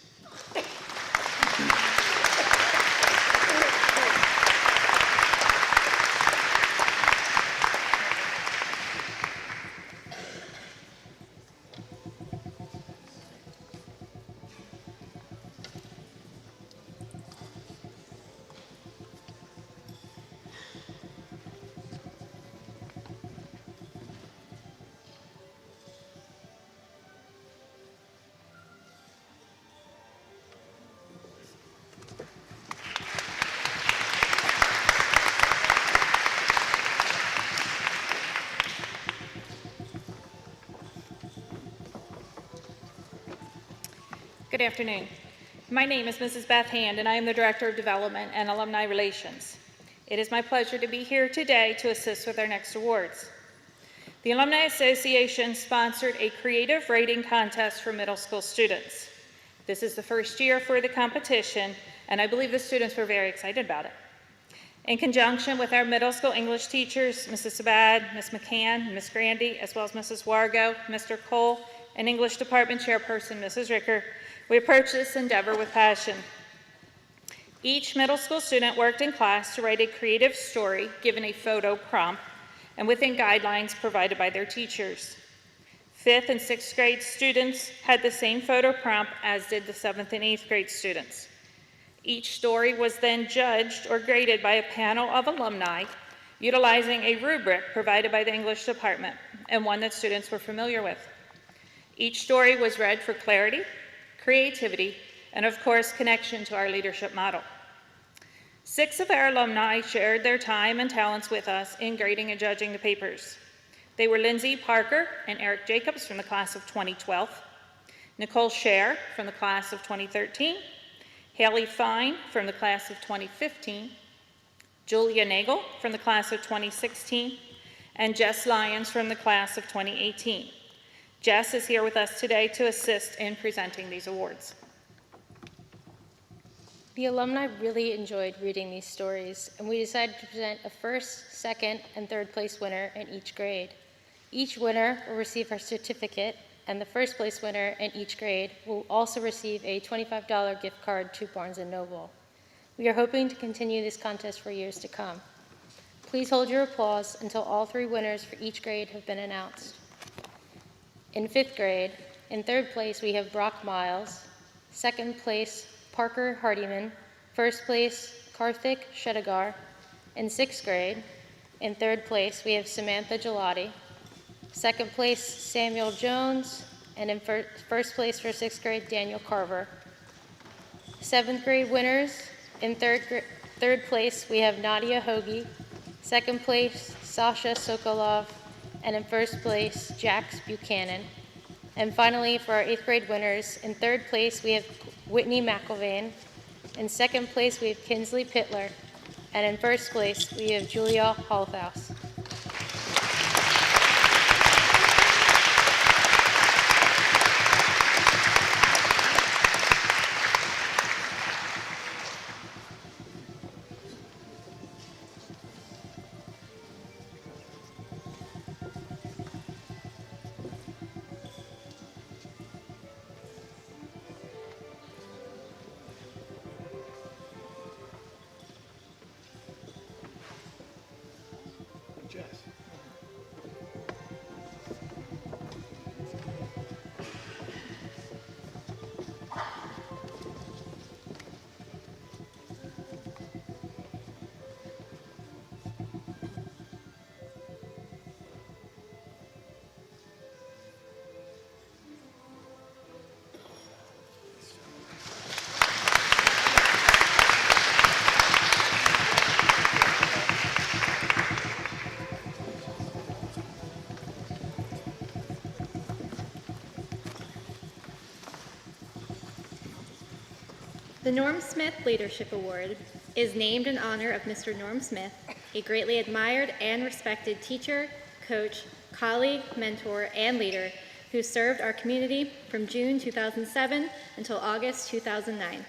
Good afternoon. My name is Mrs. Beth Hand, and I am the Director of Development and Alumni Relations. It is my pleasure to be here today to assist with our next awards. The Alumni Association sponsored a creative writing contest for middle school students. This is the first year for the competition, and I believe the students were very excited about it. In conjunction with our middle school English teachers, Mrs. Sabad, Ms. McCann, Ms. Grandy, as well as Mrs. Wargo, Mr. Cole, and English Department Chairperson, Mrs. Ricker, we approached this endeavor with passion. Each middle school student worked in class to write a creative story given a photo prompt and within guidelines provided by their teachers. 5th and 6th grade students had the same photo prompt as did the 7th and 8th grade students. Each story was then judged or graded by a panel of alumni utilizing a rubric provided by the English department and one that students were familiar with. Each story was read for clarity, creativity, and of course, connection to our leadership model. 6 of our alumni shared their time and talents with us in grading and judging the papers. They were Lindsay Parker and Eric Jacobs from the class of 2012, Nicole Scher from the class of 2013, Haley Fine from the class of 2015, Julia Nagel from the class of 2016, and Jess Lyons from the class of 2018. Jess is here with us today to assist in presenting these awards. The alumni really enjoyed reading these stories, and we decided to present a first, second, and third place winner in each grade. Each winner will receive our certificate, and the first place winner in each grade will also receive a $25 gift card to Barnes & Noble. We are hoping to continue this contest for years to come. Please hold your applause until all 3 winners for each grade have been announced. In 5th grade, in 3rd place we have Brock Miles, 2nd place Parker Hardiman, 1st place Karthik Shedagar. In 6th grade, in 3rd place we have Samantha Gelati, 2nd place Samuel Jones, and in 1st place for 6th grade Daniel Carver. 7th grade winners, in 3rd place we have Nadia Hoagie, 2nd place Sasha Sokolov, and in 1st place, Jax Buchanan. And finally, for our 8th grade winners, in 3rd place, we have Whitney McIlvain. In 2nd place, we have Kinsley Pittler. And in 1st place, we have Julia Holthaus. The Norm Smith Leadership Award is named in honor of Mr. Norm Smith, a greatly admired and respected teacher, coach, colleague, mentor, and leader who served our community from June 2007 until August 2009.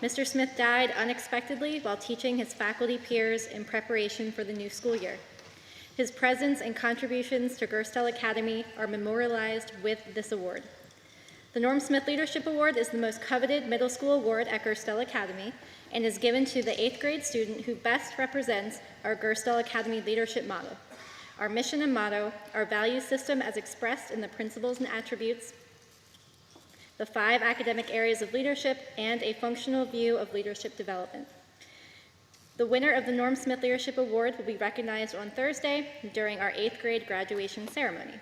Mr. Smith died unexpectedly while teaching his faculty peers in preparation for the new school year. His presence and contributions to Gerstel Academy are memorialized with this award. The Norm Smith Leadership Award is the most coveted middle school award at Gerstel Academy and is given to the 8th grade student who best represents our Gerstel Academy leadership model, our mission and motto, our value system as expressed in the principles and attributes, the 5 academic areas of leadership, and a functional view of leadership development. The winner of the Norm Smith Leadership Award will be recognized on Thursday during our 8th grade graduation ceremony.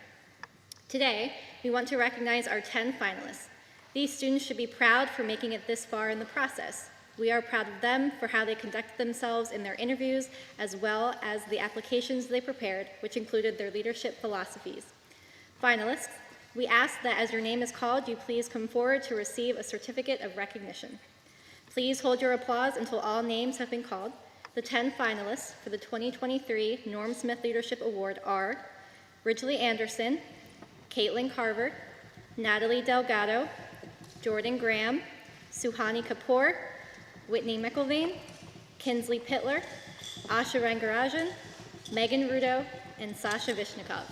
Today, we want to recognize our 10 finalists. These students should be proud for making it this far in the process. We are proud of them for how they conducted themselves in their interviews, as well as the applications they prepared, which included their leadership philosophies. Finalists, We ask that as your name is called, you please come forward to receive a certificate of recognition. Please hold your applause until all names have been called. The 10 finalists for the 2023 Norm Smith Leadership Award are Ridgely Anderson, Caitlin Carver, Natalie Delgado, Jordan Graham, Suhani Kapoor, Whitney McIlvain, Kinsley Pittler, Asha Rangarajan, Megan Rudo, and Sasha Vishnikov.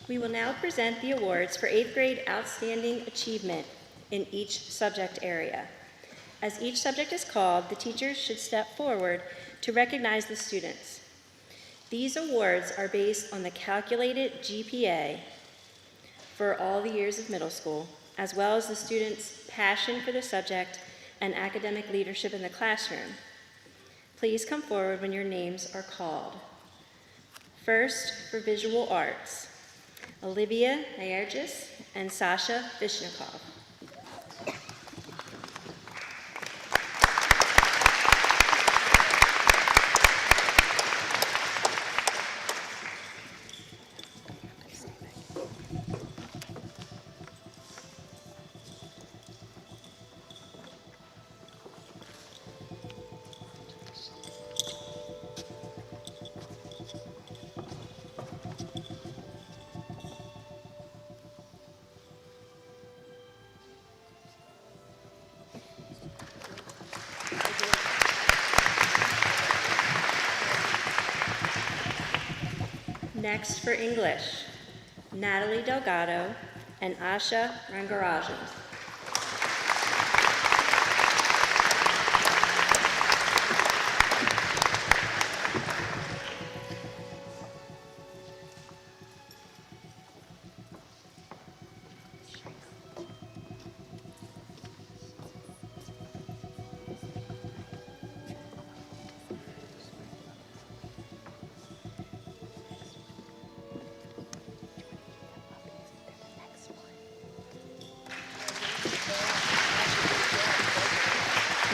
We will now present the awards for 8th grade Outstanding Achievement in each subject area. As each subject is called, the teachers should step forward to recognize the students. These awards are based on the calculated GPA for all the years of middle school, as well as the students' passion for the subject and academic leadership in the classroom. Please come forward when your names are called. First, for visual arts, Olivia Ayergis and Sasha Vishnikov. Next, for English, Natalie Delgado and Asha Rangarajan.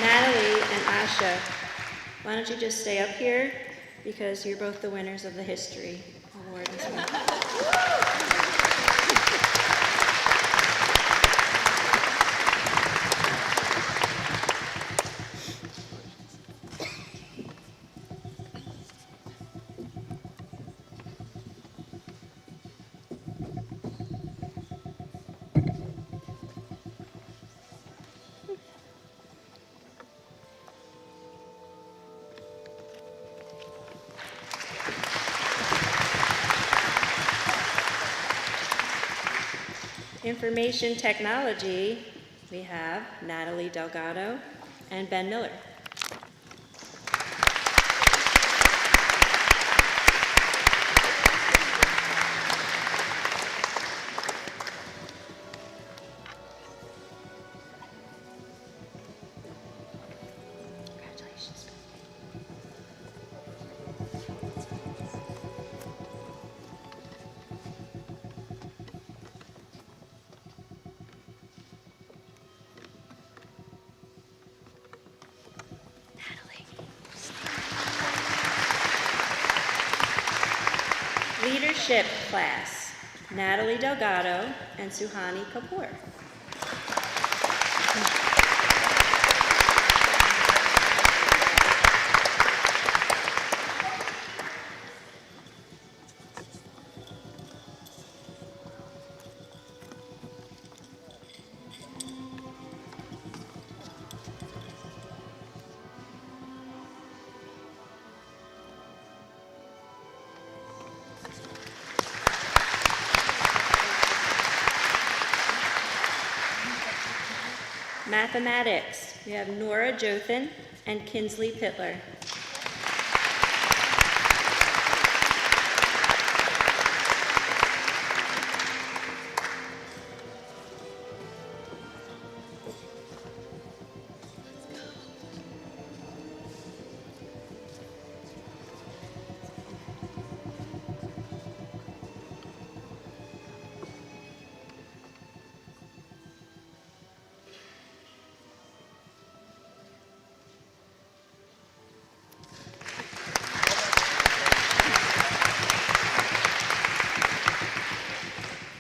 Natalie and Asha, why don't you just stay up here because you're both the winners of the History Award as well. Information Technology, we have Natalie Delgado and Ben Miller. Congratulations. Leadership class, Natalie Delgado and Suhani Kapoor. Mathematics, we have Nora Jothan and Kinsley Pittler.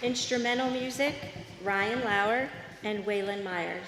Instrumental music, Ryan Lauer and Waylon Myers.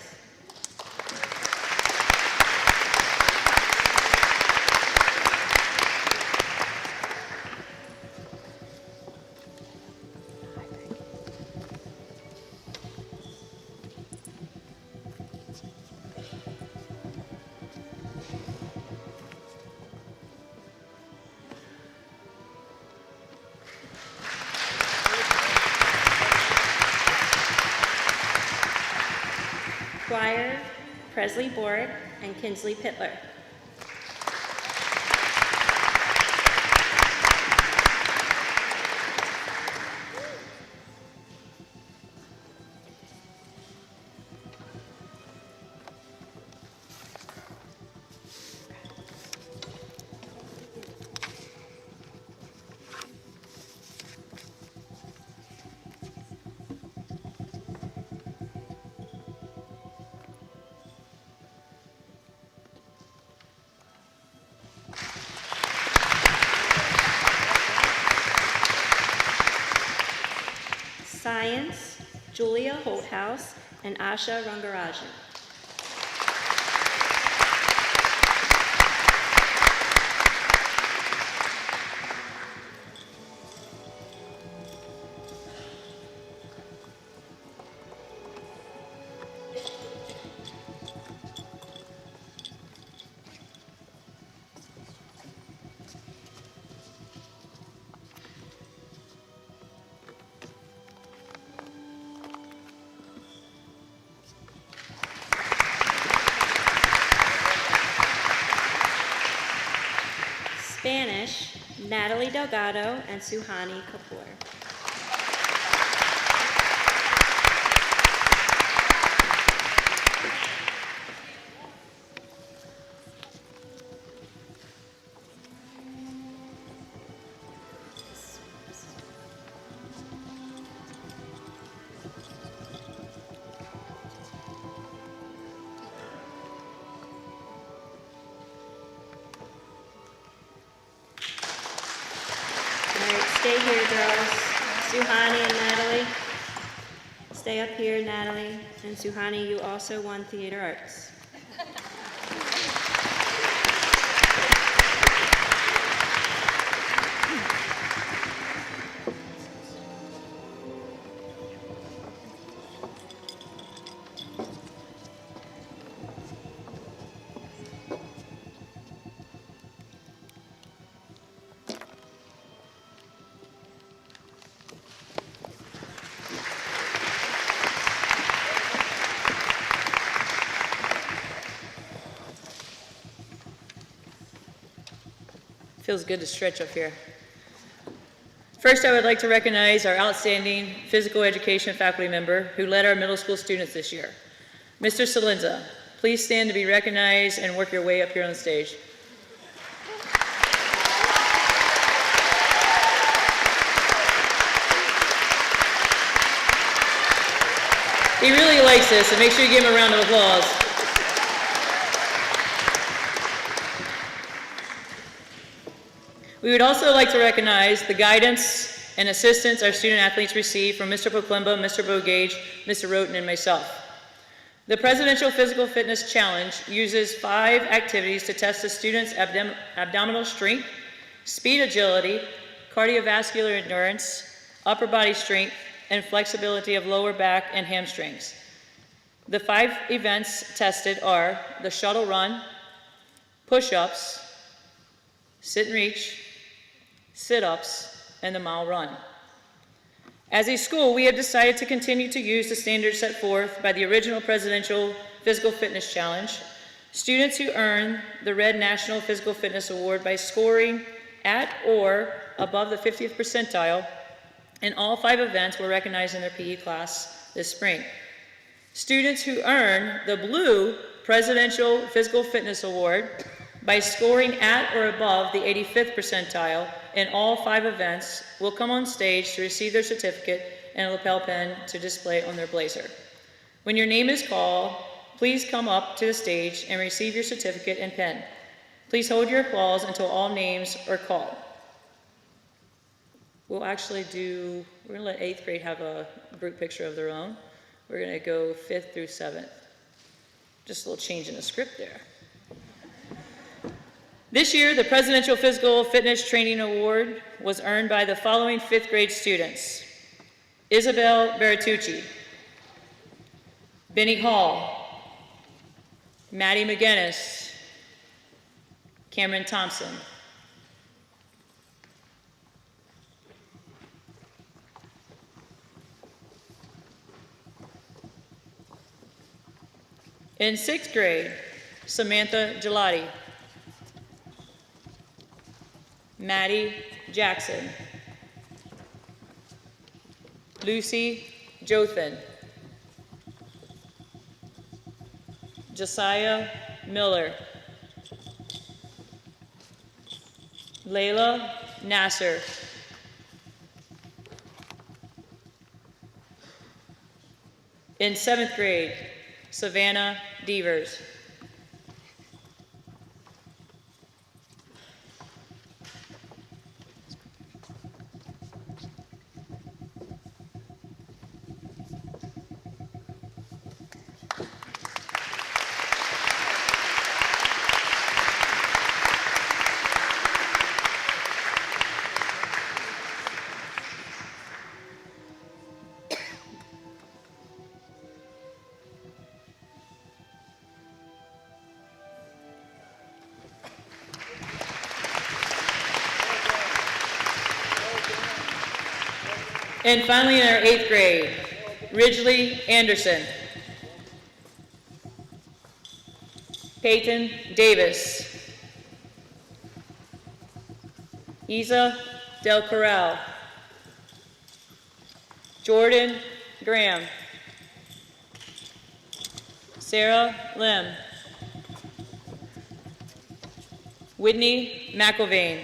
Choir, Presley Borick and Kinsley Pittler. Science, Julia Holthouse and Asha Rangarajan. Spanish, Natalie Delgado and Suhani Kapoor. Stay here, girls. Suhani and Natalie. Stay up here, Natalie. And Suhani, you also won theater arts. Feels good to stretch up here. First, I would like to recognize our outstanding physical education faculty member who led our middle school students this year. Mr. Salenza, please stand to be recognized and work your way up here on the stage. He really likes this, so make sure you give him a round of applause. We would also like to recognize the guidance and assistance our student athletes receive from Mr. Poklemba, Mr. Bogage, Mr. Roten, and myself. The Presidential Physical Fitness Challenge uses 5 activities to test the student's abdominal strength, speed agility, cardiovascular endurance, upper body strength, and flexibility of lower back and hamstrings. The 5 events tested are the shuttle run, push-ups, sit and reach, sit-ups, and the mile run. As a school, we have decided to continue to use the standards set forth by the original Presidential Physical Fitness Challenge. Students who earn the Red National Physical Fitness Award by scoring at or above the 50th percentile in all 5 events were recognized in their PE class this spring. Students who earn the Blue Presidential Physical Fitness Award by scoring at or above the 85th percentile in all 5 events will come on stage to receive their certificate and a lapel pin to display on their blazer. When your name is called, please come up to the stage and receive your certificate and pin. Please hold your applause until all names are called. We'll actually we're gonna let 8th grade have a group picture of their own. We're gonna go 5th through 7th. Just a little change in the script there. This year, the Presidential Physical Fitness Training Award was earned by the following 5th grade students: Isabel Bertucci, Benny Hall, Maddie McGinnis, Cameron Thompson. In 6th grade, Samantha Gelati, Maddie Jackson, Lucy Jothan, Josiah Miller, Layla Nasser, in 7th grade, Savannah Devers, and finally, in our 8th grade, Ridgely Anderson, Peyton Davis, Isa Del Corral, Jordan Graham, Sarah Lim, Whitney McIlvain,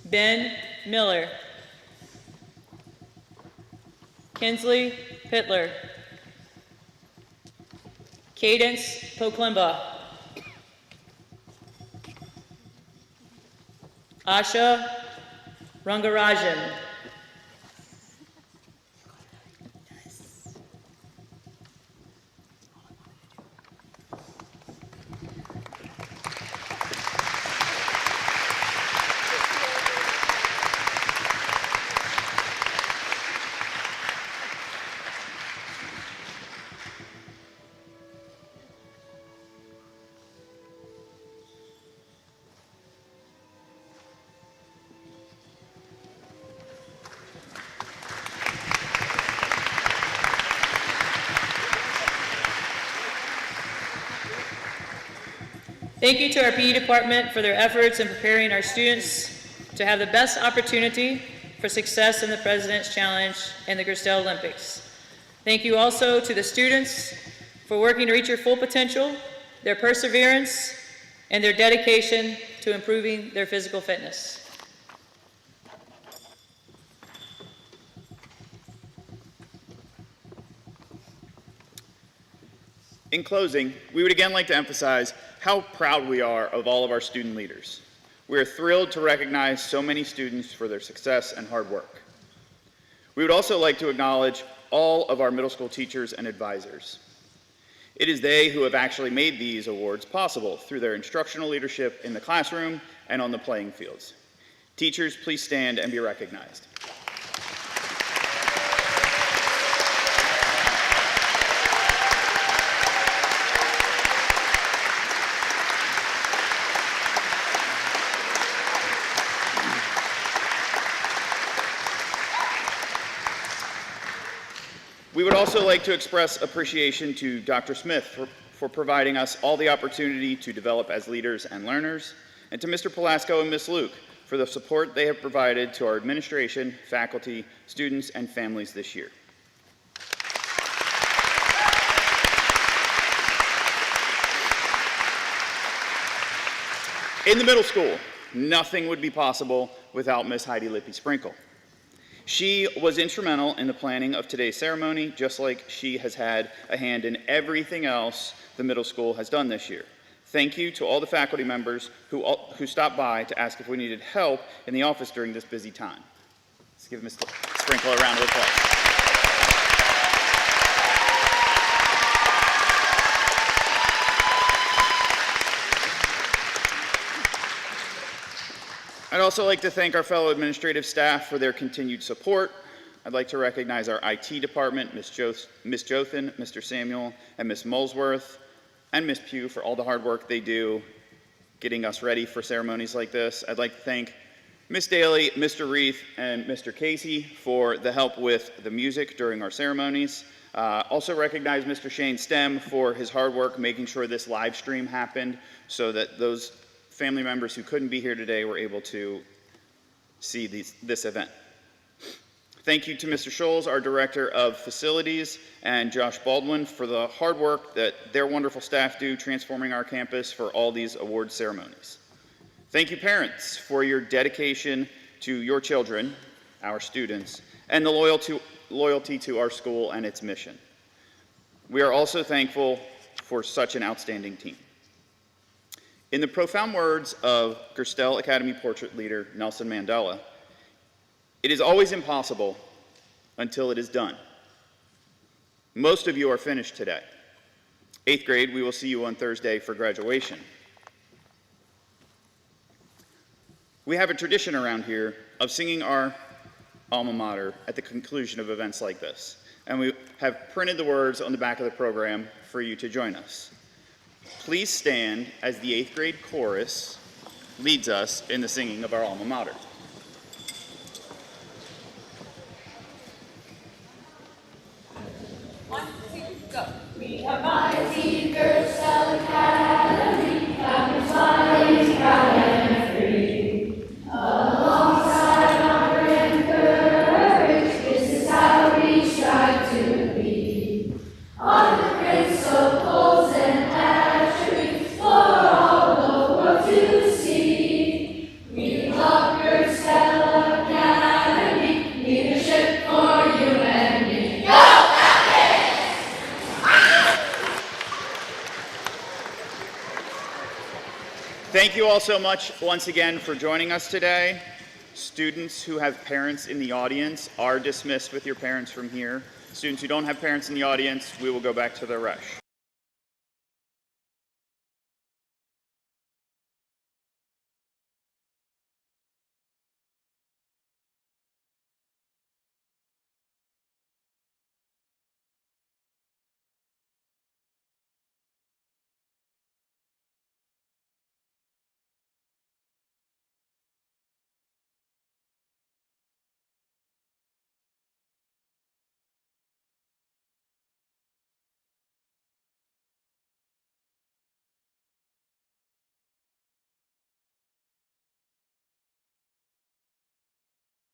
Ben Miller, Kinsley Pitler, Cadence Poklimba, Asha Rangarajan, Thank you to our PE department for their efforts in preparing our students to have the best opportunity for success in the President's Challenge and the Gerstel Olympics. Thank you also to the students for working to reach your full potential, their perseverance, and their dedication to improving their physical fitness. In closing, we would again like to emphasize how proud we are of all of our student leaders. We are thrilled to recognize so many students for their success and hard work. We would also like to acknowledge all of our middle school teachers and advisors. It is they who have actually made these awards possible through their instructional leadership in the classroom and on the playing fields. Teachers, please stand and be recognized. We would also like to express appreciation to Dr. Smith for providing us all the opportunity to develop as leaders and learners, and to Mr. Palasko and Ms. Luke for the support they have provided to our administration, faculty, students, and families this year. In the middle school, nothing would be possible without Miss Heidi Lippy Sprinkle. She was instrumental in the planning of today's ceremony, just like she has had a hand in everything else the middle school has done this year. Thank you to all the faculty members who stopped by to ask if we needed help in the office during this busy time. Let's give Ms. Sprinkle a round of applause. I'd also like to thank our fellow administrative staff for their continued support. I'd like to recognize our IT department, Ms. Jothan, Mr. Samuel, and Ms. Molesworth, and Ms. Pugh for all the hard work they do getting us ready for ceremonies like this. I'd like to thank Ms. Daly, Mr. Reith, and Mr. Casey for the help with the music during our ceremonies. Also recognize Mr. Shane Stem for his hard work making sure this live stream happened so that those family members who couldn't be here today were able to see this event. Thank you to Mr. Scholes, our Director of Facilities, and Josh Baldwin for the hard work that their wonderful staff do transforming our campus for all these award ceremonies. Thank you, parents, for your dedication to your children, our students, and the loyalty to our school and its mission. We are also thankful for such an outstanding team. In the profound words of Gerstel Academy portrait leader Nelson Mandela, it is always impossible until it is done. Most of you are finished today. 8th grade, we will see you on Thursday for graduation. We have a tradition around here of singing our alma mater at the conclusion of events like this, and we have printed the words on the back of the program for you to join us. Please stand as the 8th grade chorus leads us in the singing of our alma mater. One, two, go. We are mighty Gerstel Academy, and flying proud and free. Alongside honor and courage, this is how we strive to be. On the principles and attributes for all the world to see. We love Gerstel Academy, leadership for you and me. Go! Thank you all so much once again for joining us today. Students who have parents in the audience are dismissed with your parents from here. Students who don't have parents in the audience, we will go back to the rush.